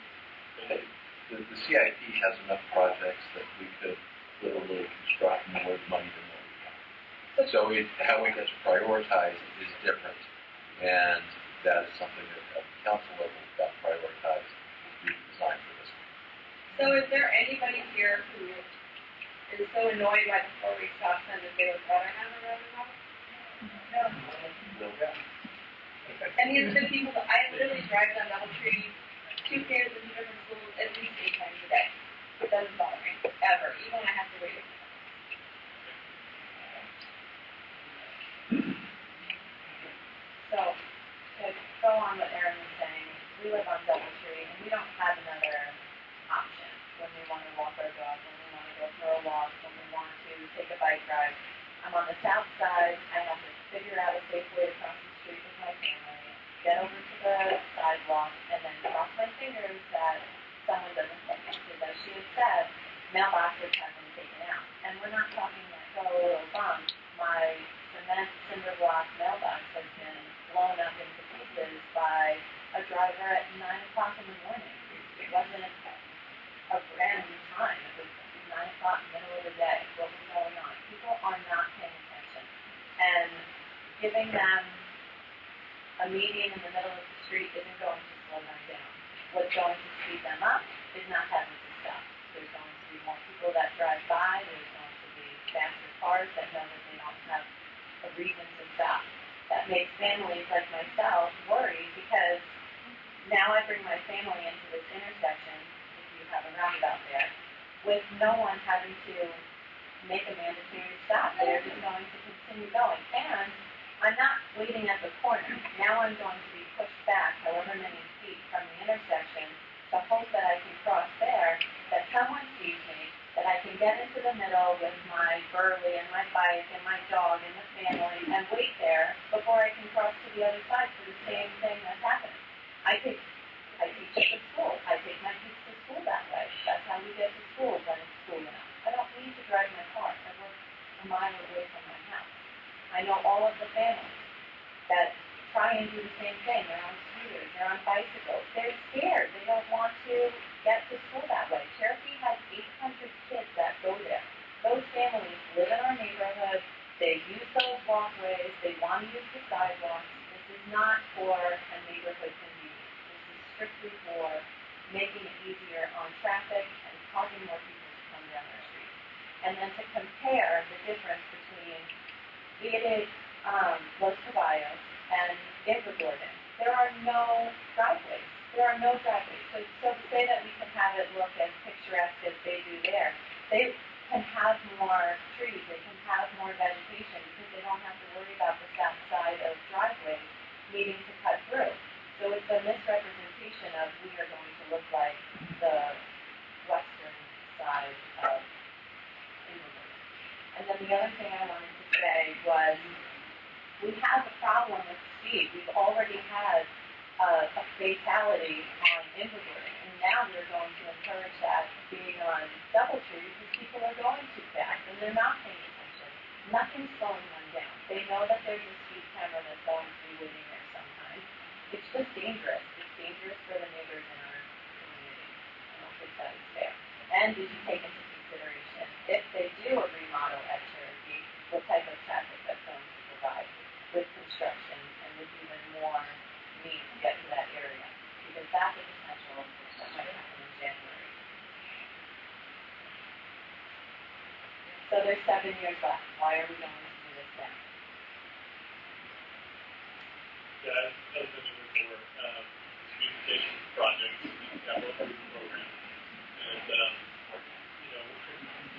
The CIP has enough projects that we could literally construct more money than what we have. So how we get to prioritize is different, and that is something that at the council level got prioritized to be designed for this one. So is there anybody here who is so annoyed by the 4-week stop sign that they would rather have a roundabout? No. And these are the people that I literally drive down Doubletree, 2 kids in 2 different schools at least 8 times a day. It doesn't bother me, ever, even when I have to wait. So, to go on what Erin was saying, we live on Doubletree, and we don't have another option when we want to walk our dog, when we want to go for a walk, when we want to take a bike ride. I'm on the south side. I have to figure out a safe way to cross the street with my family, get over to the sidewalk, and then cross my fingers that someone doesn't hit me. Because as she had said, mailboxes have been taken out. And we're not talking like, oh, a little bump. My cement cinder block mailbox has been blown up into pieces by a driver at 9 o'clock in the morning. It wasn't a brand new time. It was 9 o'clock, middle of the day. What was going on? People are not paying attention. And giving them a median in the middle of the street isn't going to slow them down. What's going to speed them up is not having to stop. There's going to be more people that drive by. There's going to be faster cars that know that they don't have a reason to stop. That makes families like myself worried because now I bring my family into this intersection, if you have a roundabout there, with no one having to make a mandatory stop. They're just going to continue going. And I'm not waiting at the corner. Now I'm going to be pushed back however many feet from the intersection to hope that I can cross there, that someone sees me, that I can get into the middle with my burly and my bike and my dog and the family and wait there before I can cross to the other side for the same thing that's happening. I teach at the school. I take my kids to school that way. That's how we get to school when it's cool enough. I don't need to drive my car. I work a mile away from my house. I know all of the families that try and do the same thing. They're on scooters. They're on bicycles. They're scared. They don't want to get to school that way. Cherokee has 800 kids that go there. Those families live in our neighborhood. They use those walkways. They want to use the sidewalks. This is not for a neighborhood convenience. This is strictly for making it easier on traffic and causing more people to come down our streets. And then to compare the difference between Los Caballos and Invergordon, there are no driveways. There are no driveways. So to say that we can have it look as picturesque as they do there, they can have more trees, they can have more vegetation because they don't have to worry about the south side of driveways needing to cut through. So it's a misrepresentation of we are going to look like the western side of Invergordon. And then the other thing I wanted to say was we have a problem with speed. We've already had a fatality on Invergordon, and now we're going to encourage that being on Doubletree because people are going too fast and they're not paying attention. Nothing's slowing them down. They know that there's a speed camera that's going to be waiting there sometimes. It's just dangerous. It's dangerous for the neighbors in our community. I don't think that is fair. And did you take into consideration, if they do a remodel at Cherokee, what type of traffic that's going to provide with construction and with even more need to get to that area? Because that's a potential that might happen in January. So there's 7 years left. Why are we going to do this now? Yeah, as mentioned before, communication project, capital improvement program, and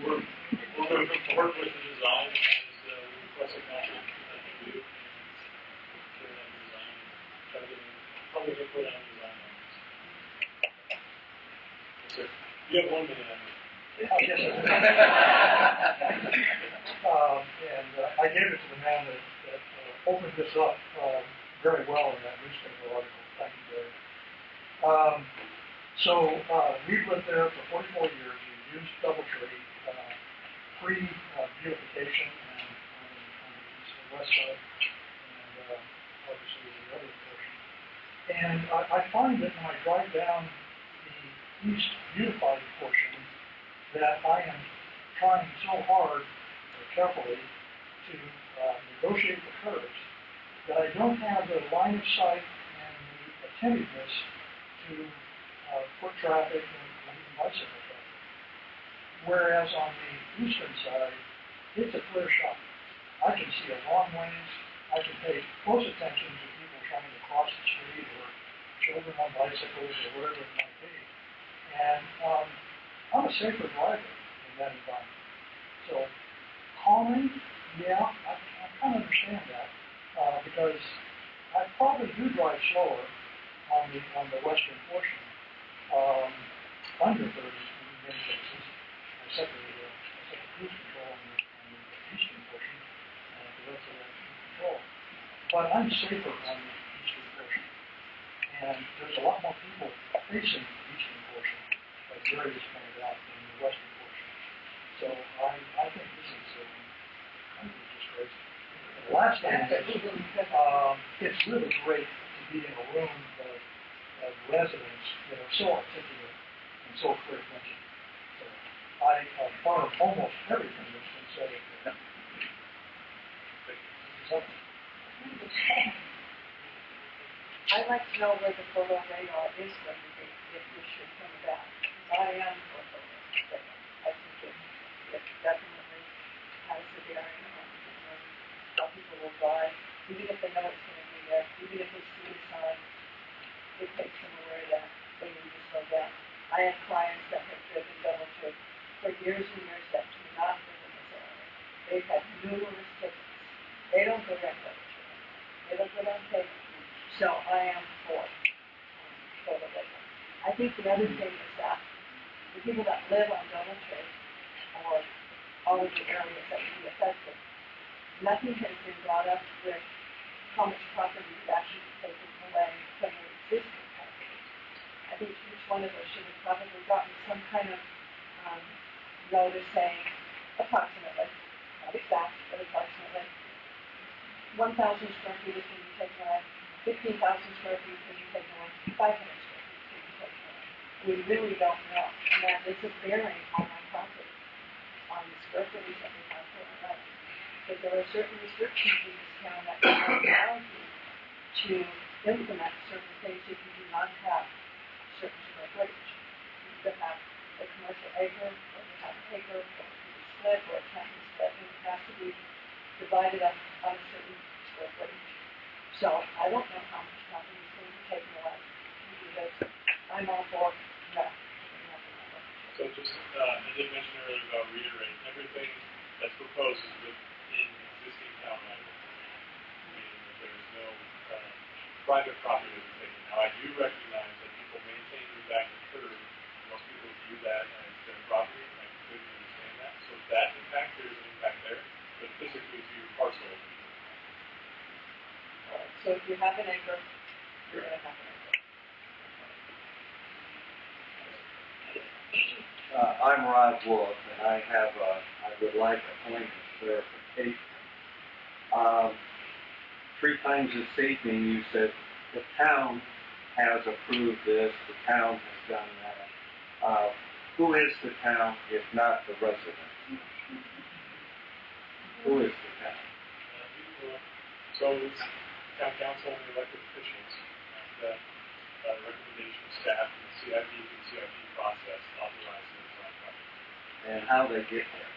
we're going to work with the design as we requested council to do, and carry that design and try to get public input on the design. You have 1 minute. Yes, and I gave it to the man that opened this up very well in that newspaper article. Thank you, Gary. We've lived there for 44 years. We've used Doubletree pre-beautification and on the west side, and obviously the other portion. And I find that when I drive down the east beautified portion, that I am trying so hard, carefully, to negotiate the curves, that I don't have the line of sight and the attentiveness to foot traffic and even bicycle traffic. Whereas on the eastern side, it's a clear shot. I can see a long ways. I can pay close attention to people trying to cross the street or children on bicycles or whatever it might be. And I'm a safer driver in that environment. So calming, yeah, I kind of understand that because I probably do drive slower on the western portion, under 30 in many cases. I set the cruise control on the eastern portion, the rest of that control. But I'm safer on the eastern portion. And there's a lot more people facing the eastern portion, as Gary just pointed out, than the western portion. So I think this is just crazy. And the last thing is, it's really great to be in a room of residents that are so articulate and so clear thinking. So I affirm almost everything that's been said in here. I'd like to know where the photo radar is going to be if we should come back. I am for photo radar. I think it definitely has a bearing on how people will drive, even if they know it's going to be there, even if they see the sign, it makes them aware that they need to slow down. I have clients that have driven Doubletree for years and years that do not live in this area. They've had numerous tickets. They don't go down Doubletree. They don't go down Taylor. So I am for photo radar. I think the other thing is that the people that live on Doubletree or all of the areas that would be affected, nothing has been brought up with how much property would actually be taken away from the existing property. I think each one of us should have probably gotten some kind of notice saying approximately, not exact, but approximately, 1,000 square feet is going to be taken away, 15,000 square feet is going to be taken away, 500 square feet is going to be taken away. We really don't know, and that is a bearing on our property, on the square footage that we have for our land. But there are certain restrictions in this town that don't allow you to implement certain things if you do not have certain square footage. You either have a commercial acre, or you have an acre, or it can be split, or it can't be split, and it has to be divided up on a certain square footage. So I don't know how much property is going to be taken away because I'm all for that. So just, as I mentioned earlier, I'll reiterate, everything that's proposed is within existing town right of way, meaning that there's no private property that's taken. Now, I do recognize that people maintaining back the curb, most people view that as their property, and I completely understand that. So that impact, there's an impact there, but physically to your parcel. So if you have an acre, you're going to have an acre. I'm Rod Wolf, and I would like a point of clarification. 3 times this evening you said the town has approved this, the town has done that. Who is the town if not the residents? Who is the town? So it's town council and elected officials, and the recommendation of staff and the CIP and CIP process authorizing the design project. And how they get there?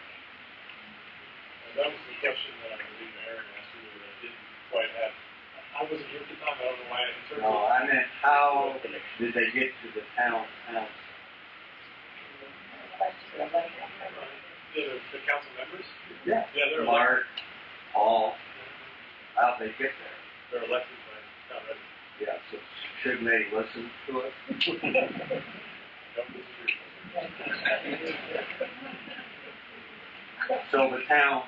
And that was the question that I believe Aaron asked earlier that I didn't quite have. I wasn't here at the time, I don't know why I interpreted. No, I meant how did they get to the town council? The council members? Yeah. Yeah, they're Mark, Paul, how'd they get there? They're elected by town residents. Yeah, so shouldn't they listen to it? Don't disagree. So the town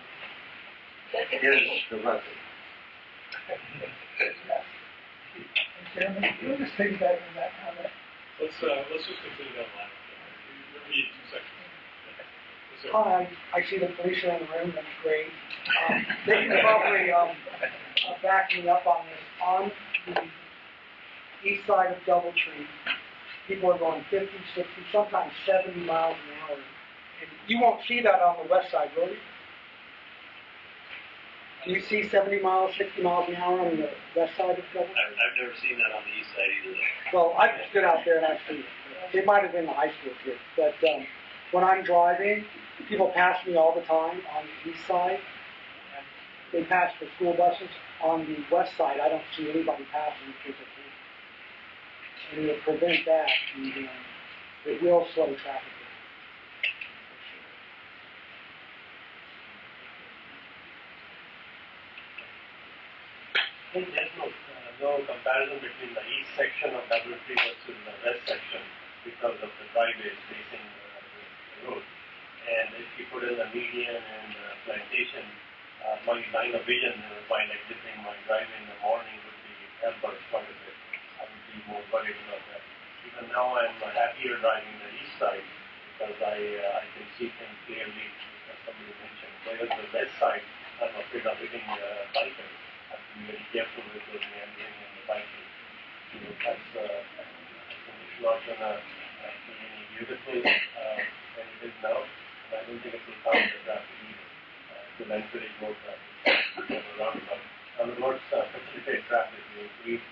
is the resident. Chairman, can we just piggyback on that comment? Let's just continue down the line. We're meeting two sections. Yes, sir. Hi, I see the police are in the room, that's great. They can probably, back me up on this. On the east side of Doubletree, people are going 50, 60, sometimes 70 miles an hour. And you won't see that on the west side, will you? Do you see 70 miles, 60 miles an hour on the west side of Doubletree? I've never seen that on the east side either. Well, I stood out there and I see it. It might have been the high school kids, but when I'm driving, people pass me all the time on the east side. They pass the school buses. On the west side, I don't see anybody passing because of it. And to prevent that, it will slow traffic down. I think there's no comparison between the east section of Doubletree versus the west section because of the driveways facing the road. And if you put in the median and plantation, my line of vision by exiting my driveway in the morning would be hampered quite a bit. I would be more worried about that. Even now I'm happier driving the east side because I can see things clearly, as somebody mentioned. Whereas the west side, I'm afraid of hitting bikers. I have to be very careful with the meandering and the biking. So that's, I think it's not going to be any beautiful than it is now. And I don't think it will calm the traffic either. To encourage more traffic roundabout. Roundabout facilitate traffic, they increase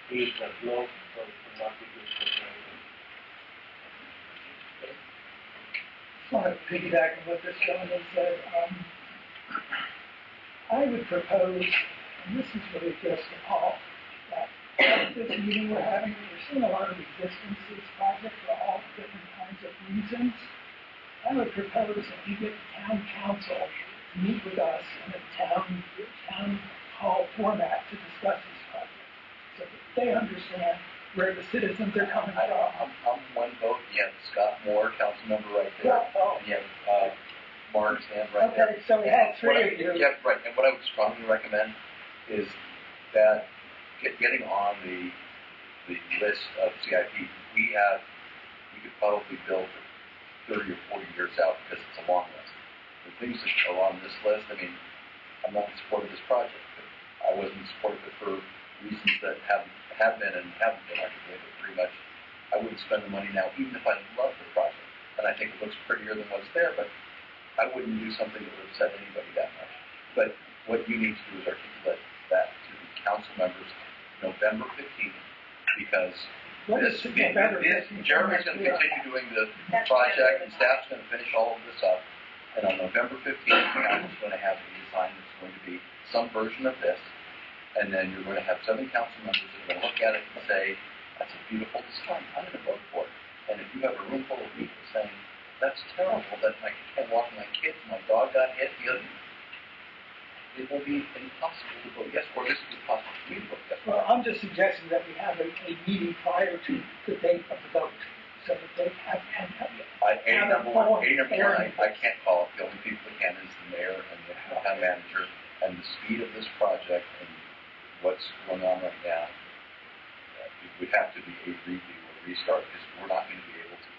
speeds are low, so it will not be good for driving. I want to piggyback on what this gentleman said. I would propose, and this is really just a call, that at this meeting we're having, we're seeing a lot of resistance to this project for all different kinds of reasons. I would propose that we get the town council to meet with us in a town hall format to discuss this project, so that they understand where the citizens are coming from. I'm one vote. You have Scott Moore, council member right there. Yeah. And you have Mark's hand right there. Okay, so we have three of you. Yeah, right. And what I would strongly recommend is that getting on the list of CIP, we could probably build 30 or 40 years out because it's a long list. The things that are on this list, I mean, I'm not in support of this project, but I wasn't in support of it for reasons that have been and haven't been arguably, but pretty much I wouldn't spend the money now, even if I love the project. And I think it looks prettier than what's there, but I wouldn't do something that would upset anybody that much. But what you need to do is articulate that to the council members November 15th, because Jeremy's going to continue doing the project, and staff's going to finish all of this up. And on November 15th, the council's going to have a design that's going to be some version of this. And then you're going to have 7 council members that are going to look at it and say, that's a beautiful design, I'm going to vote for it. And if you have a room full of people saying, that's terrible, that I can't walk my kids, my dog got hit, it will be impossible to vote yes, or this will be possible for me to vote yes. Well, I'm just suggesting that we have a meeting prior to the date of the vote, so that they have number one, I can't call it. The only people that can is the mayor and the town manager, and the speed of this project and what's going on right now, it would have to be a redo or restart, because we're not going to be able to.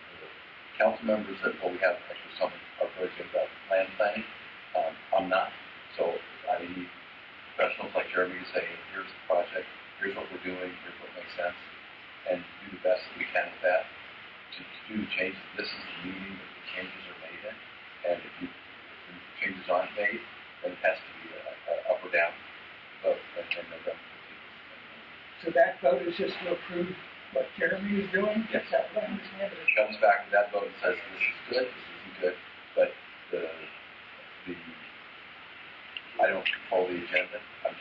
Council members that, we have actually some are very good about land planning. I'm not. So I need professionals like Jeremy to say, here's the project, here's what we're doing, here's what makes sense, and do the best that we can with that to do the changes. This is the meeting that the changes are made in, and if the changes aren't made, then it has to be a up or down vote in November 15th. So that vote is just to approve what Jeremy is doing? Yes. That's what I understand. It comes back to that vote and says, this is good, this isn't good, but I don't control the agenda. I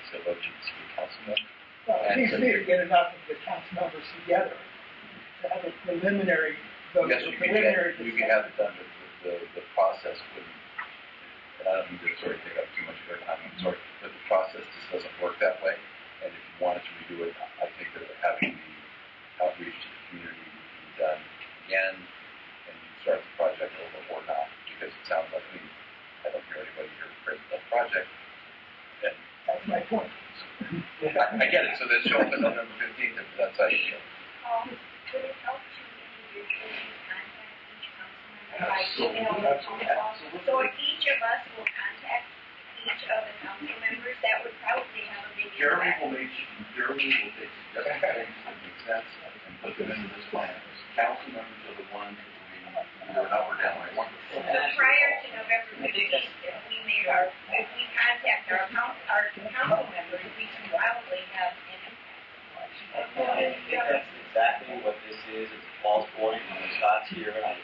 still vote to the council member. Well, it seems to me to get enough of the council members together to have a preliminary vote. Yes, you can have it done, but the process wouldn't, and I don't mean to sort of take up too much of your time, I'm sorry, but the process just doesn't work that way. And if you wanted to redo it, I think that having the outreach to the community would be done again, project. And That's my point. I get it, so then show up on November 15th if that's how you feel. Would it help to individually contact each council member by email or phone call? So if each of us will contact each of the council members, that would probably have a big Jeremy impact. will take suggested things that make sense and put them into this plan. Council members are the ones that will be either an up or down. I want So prior to November 15th, if we contact our council members, we can probably have an impact. I think that's exactly what this is. It's a false point. When Scott's here, and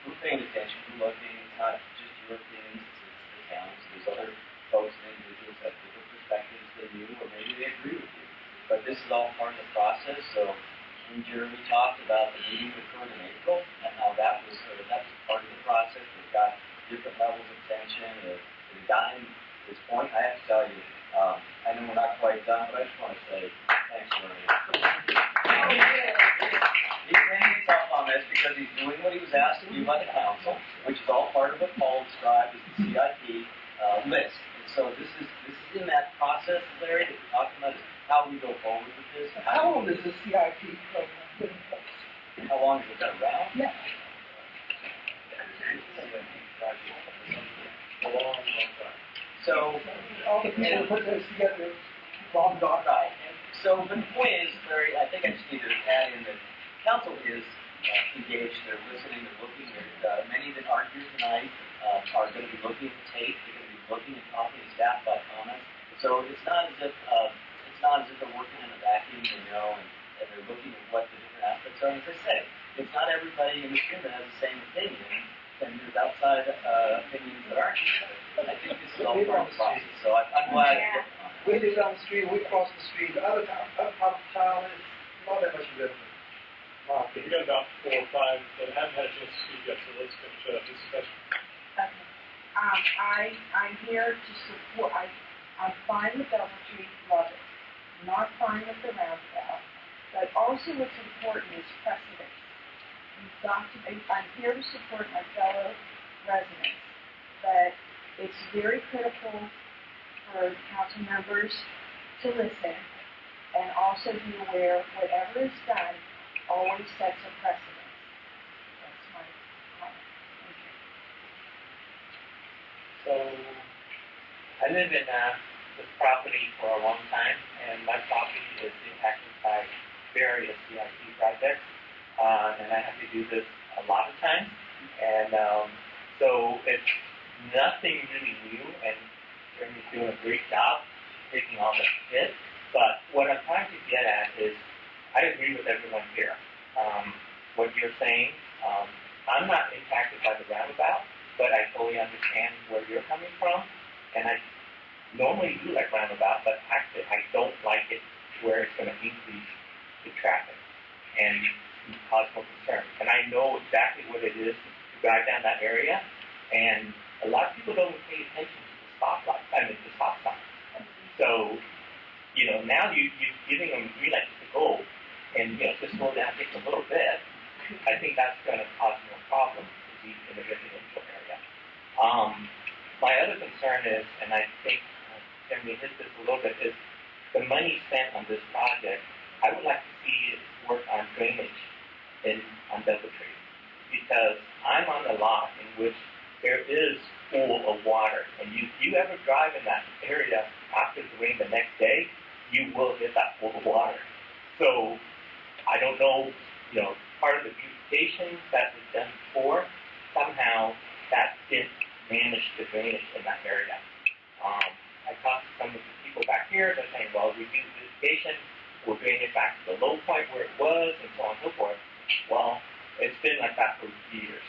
we're paying attention, we're looking. It's not just your opinions, it's the town's. There's other folks and individuals that have different perspectives than you, or maybe they agree with you. But this is all part of the process. So when Jeremy talked about the meeting that occurred in April and how that was part of the process. We've got different levels of tension. We've gotten to this point. I have to tell you, I know we're not quite done, but I just want to say thanks, Jeremy. He's hanging tough on this because he's doing what he was asked to do by the council, which is all part of what Paul described as the CIP list. And so this is in that process, Larry, that we're talking about, is how we go forward with this. How old is the CIP program been in place? How long has it been around? Yeah. A long time. So, All the people who put this together, long gone. right. So, but the point is, Larry, I think I just need to add in that council is engaged. They're listening. They're looking. Many that aren't here tonight are going to be looking at the tape. They're going to be looking and talking to staff about comments. So it's not as if they're working in a vacuum, and they're looking at what the different aspects are. As I say, it's not everybody in this room that has the same opinion, and there's outside opinions that aren't here. But I think this is all part of the process. So I'm glad. We live down the street, we cross the street. The other town, is not that much different. We've got about 4 or 5 that haven't had a chance to speak yet, so let's finish up this discussion. Okay. I'm here to support, I'm fine with Doubletree, love it. Not fine with the roundabout. But also what's important is precedence. We've got to be, I'm here to support my fellow residents, but it's very critical for council members to listen and also be aware whatever is done always sets a precedent. That's my comment. Thank you. So, I live in this property for a long time, and my property is impacted by various CIP projects, and I have to do this a lot of times, and so it's nothing really new, and Jeremy's doing a great job taking all the hits, but what I'm trying to get at is, I agree with everyone here. What you're saying, I'm not impacted by the roundabout, but I fully understand where you're coming from, and I normally do like roundabout, but actually I don't like it where it's going to increase the traffic and cause more concern. And I know exactly what it is to drive down that area, and a lot of people don't pay attention to the stoplight, the stop sign. So, now you're giving them green light to go, and, just slow down, take a little bit. I think that's going to cause more problems in the residential area. My other concern is, and I think Jeremy hit this a little bit, is the money spent on this project. I would like to see it work on drainage on Doubletree, because I'm on the lot in which there is full of water, and if you ever drive in that area after the rain the next day, you will hit that full of water. So I don't know, part of the beautification that was done before, somehow that didn't manage the drainage in that area. I talked to some of the people back here, they're saying, well, we do beautification, we'll drain it back to the low point where it was, and so on and so forth. Well, it's been like that for years.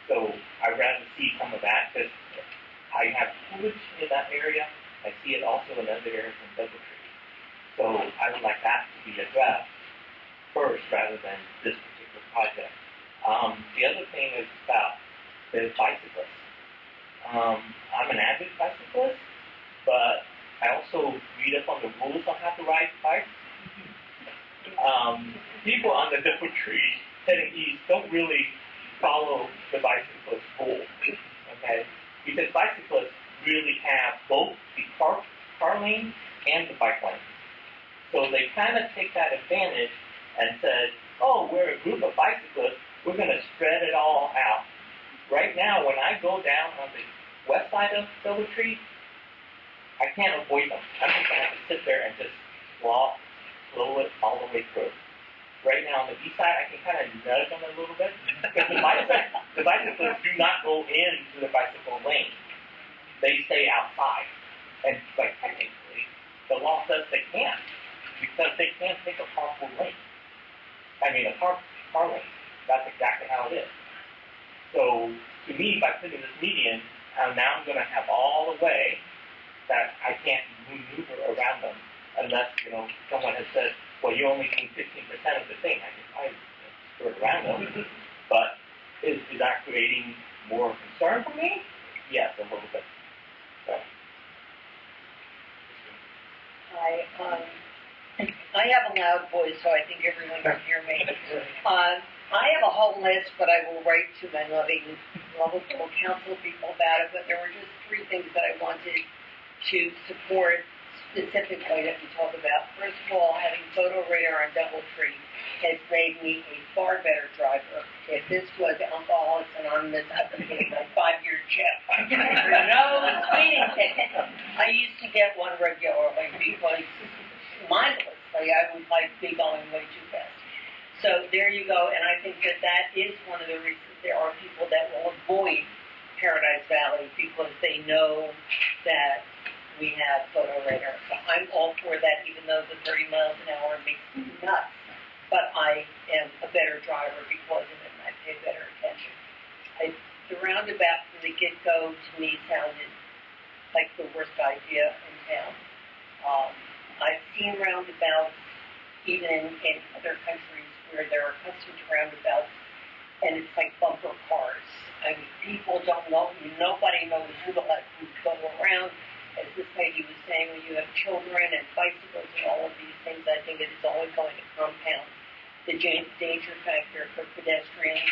So I'd rather see some of that, because I have sewage in that area. I see it also in other areas in Doubletree. So I would like that to be addressed first rather than this particular project. The other thing is about the bicyclists. I'm an avid bicyclist, but I also read up on the rules on how to ride bikes. People on the Doubletree heading east don't really follow the bicyclist rules, okay? Because bicyclists lane and the bike lane. So they kind of take that advantage and said, oh, we're a group of bicyclists, we're going to spread it all out. Right now, when I go down on the west side of Doubletree, I can't avoid them. I'm just going to have to sit there and just slow it all the way through. Right now on the east side, I can kind of nudge them a little bit, because the bicyclists do not go into the bicycle lane. They stay outside. And like technically, the law says they can't, because they can't take a carpool lane. I mean, a car lane. That's exactly how it is. So, to me, by putting this median, now I'm going to have all the way that I can't maneuver around them, unless, someone has said, well, you only do 15% of the thing. I can probably skirt around them. But is that creating more concern for me? Yes, a little bit. So. I have a loud voice, so I think everyone can hear me. I have a whole list, but I will write to my lovable council people about it. But there were just 3 things that I wanted to support specifically that we talk about. First of all, having photo radar on Doubletree has made me a far better driver. If this was Alcoholics Anonymous, I would be a 5-year chip. No speeding ticket. I used to get one regularly because mindlessly I would be going way too fast. So there you go, and I think that is one of the reasons there are people that will avoid Paradise Valley because they know that we have photo radar. So I'm all for that, even though the 30 miles an hour makes me nuts. But I am a better driver because of it, and I pay better attention. The roundabout from the get-go to me sounded like the worst idea in town. I've seen roundabouts even in other countries where there are custom roundabouts, and it's like bumper cars. I mean, people don't know, nobody knows who to let go around. As this lady was saying, when you have children and bicycles and all of these things, I think it is always going to compound the danger factor for pedestrians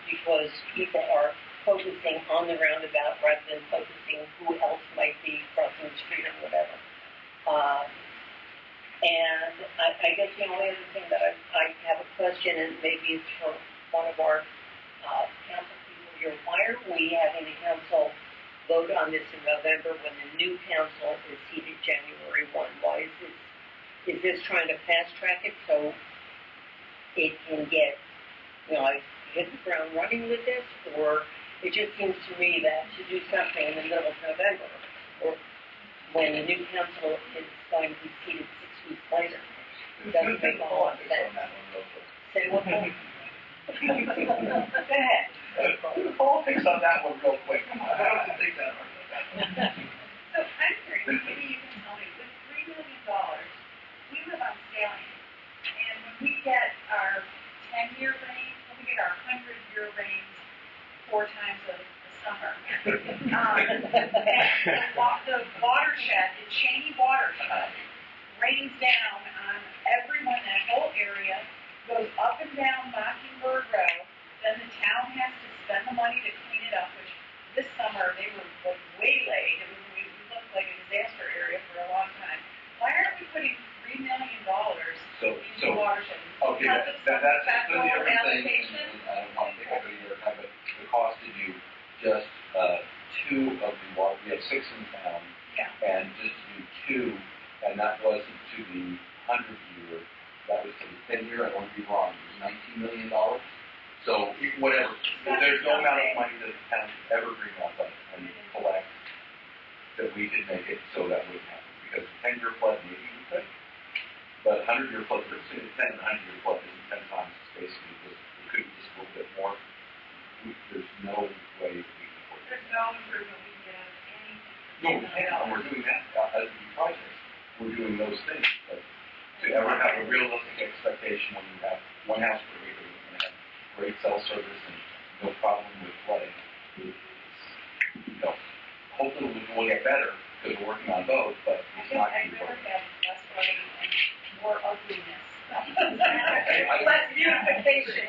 because people are focusing on the roundabout rather than focusing who else might be crossing the street or whatever. And I guess the only other thing that I have a question, and maybe it's for one of our council people here, why are we having the council vote on this in November when the new council is seated January 1? Why is this trying to fast track it so it can get, hit the ground running with this? Or it just seems to me that to do something in the middle of November, or when the new council is going to be seated 6 weeks later, it doesn't make a whole lot of sense. Say what? Go ahead. Politics on that one real quick. I don't think that hard. So I'm curious, maybe you can tell me, with $3 million, we live on Stallion, and when we get our 10-year rains, when we get our 100-year rains 4 times a summer, and the watershed, the Cheney watershed, rains down on everyone, that whole area, goes up and down Mockingbird Road. Then the town has to spend the money to clean it up, which this summer they were waylaid. We looked like a disaster area for a long time. Why aren't we putting $3 million into watershed? Okay, that's a different thing. I don't want to take up any more time, but the cost to do just 2 of the water. We have 6 in town, and just to do 2, and that wasn't to the 100-year. That was to the 10-year. I don't want to be wrong. It was $19 million. So whatever. There's no amount of money that the town could ever bring up and collect that we could make it so that wouldn't happen. Because 10-year flood, maybe we could. But 100-year flood, 10 and 100-year flood isn't 10 times. It's basically just, it could be just a little bit more. There's no way that we can afford it. There's no improvement we can get out of anything. No, we can't. And we're doing that as a project. We're doing those things. But to ever have a realistic expectation when you have 1 house per acre, you're going to have great cell service and no problem with flooding. Hopefully we'll get better because we're working on both, but it's not going to be perfect. I rather have less flooding and more ugliness. Less beautification.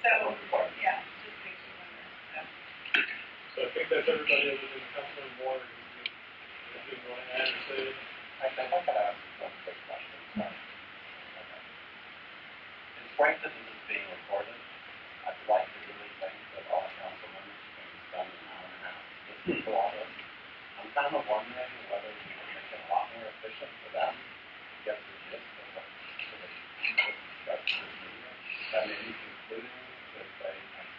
So, yeah, just makes you wonder. So I think that's everybody other than Councilman Moore. anything you want to add or say? I think I could ask one quick question. Sorry. Okay. It's great that this is being recorded. I'd like to really think that all council members can spend an hour and a half listening to all this. I'm kind of wondering whether we can make it a lot more efficient for them to get the gist of what sort of people discussed in this meeting. And maybe concluding with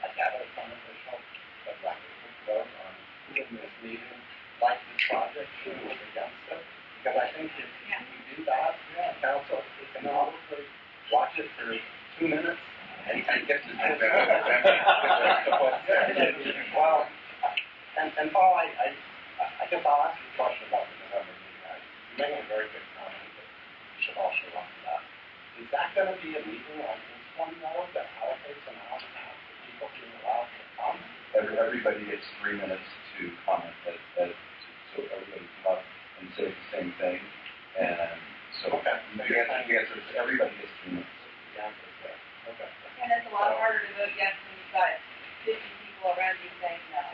a gathered some official but record vote on who in this meeting likes this project, who was against it. Because I think if we do that, council, we can probably watch it for 2 minutes and get to know well, and Paul, I guess I'll ask you a question about the November meeting. You made a very good comment that we should all show up for that. Is that going to be a meeting like this one, though, that allocates an hour and a half for people being allowed to comment? Everybody gets 3 minutes to comment, so everybody come up and say the same thing. And so the answer is everybody gets 3 minutes. The answer is there. Okay. And it's a lot harder to vote yes when you've got 50 people around you saying no.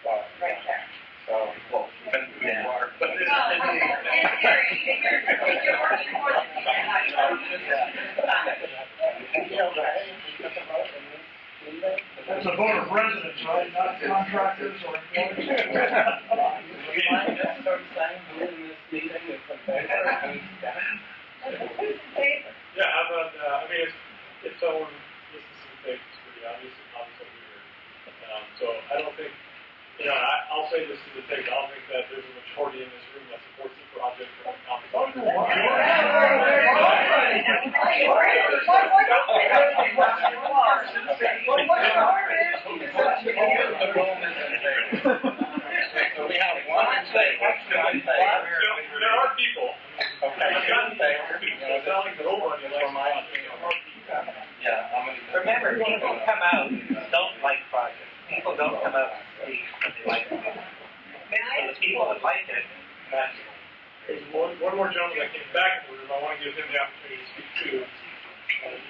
Well, Right there. So, well, depends who you are. But In theory, if you're working for the people, That's a vote of residents, right? Not contractors or employees. just start saying who in this meeting is in favor and who's in favor? Yeah, how about, I mean, if someone listens to the tape, it's pretty obvious what we heard. So I don't think, I'll say this to the tape, I don't think that there's a majority in this room that supports the project from a company. So we have one in favor. There are people. Okay. It's not like the whole one, Yeah, I'm going to. Remember, people come out don't like projects. People don't come out and speak when they like it. So the people that like it, that's There's one more gentleman that came back in the room. I want to give him the opportunity to speak too.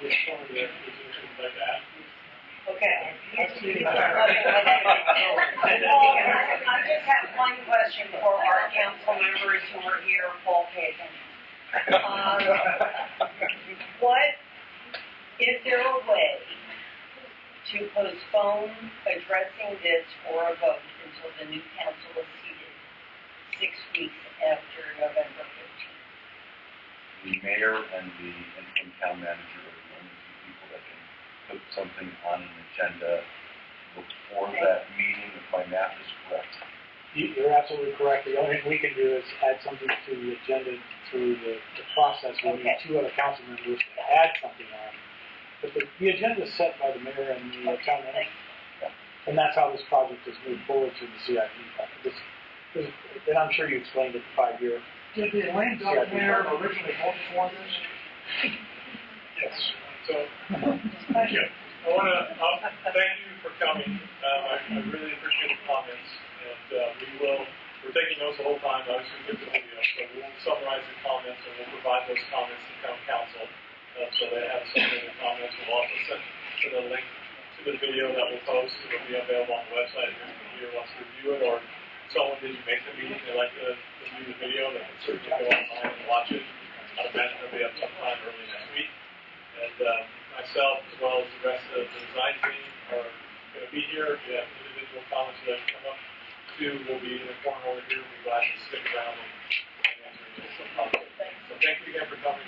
Which one of the positions would like to ask? Okay. I just have one question for our council members who are here, Paul Pagan. Is there a way to postpone addressing this for a vote until the new council is seated 6 weeks after November 15th? The mayor and the interim town manager are the only two people that can put something on an agenda before that meeting, if my math is correct. You're absolutely correct. The only thing we can do is add something to the agenda through the process. We need 2 other council members to add something on. But the agenda is set by the mayor and the town manager. And that's how this project is moved forward through the CIP project. And I'm sure you explained it 5-year. Did the lame duck mayor originally vote for this? Yes. So, thank you. I want to thank you for coming. I really appreciate the comments. And we're taking notes the whole time. Obviously, we did the video. So we'll summarize the comments and we'll provide those comments to town council. So they have some of the comments. We'll also send to the link to the video that we'll post. It'll be available on the website if anyone wants to review it, or someone didn't make the meeting, they like to view the video, they can certainly go online and watch it. I'd imagine it'll be up sometime early next week. And myself, as well as the rest of the design team, are going to be here. If you have individual comments that come up, we'll be in the corner over here. We'll be glad to stick around and answer some comments. So thank you again for coming.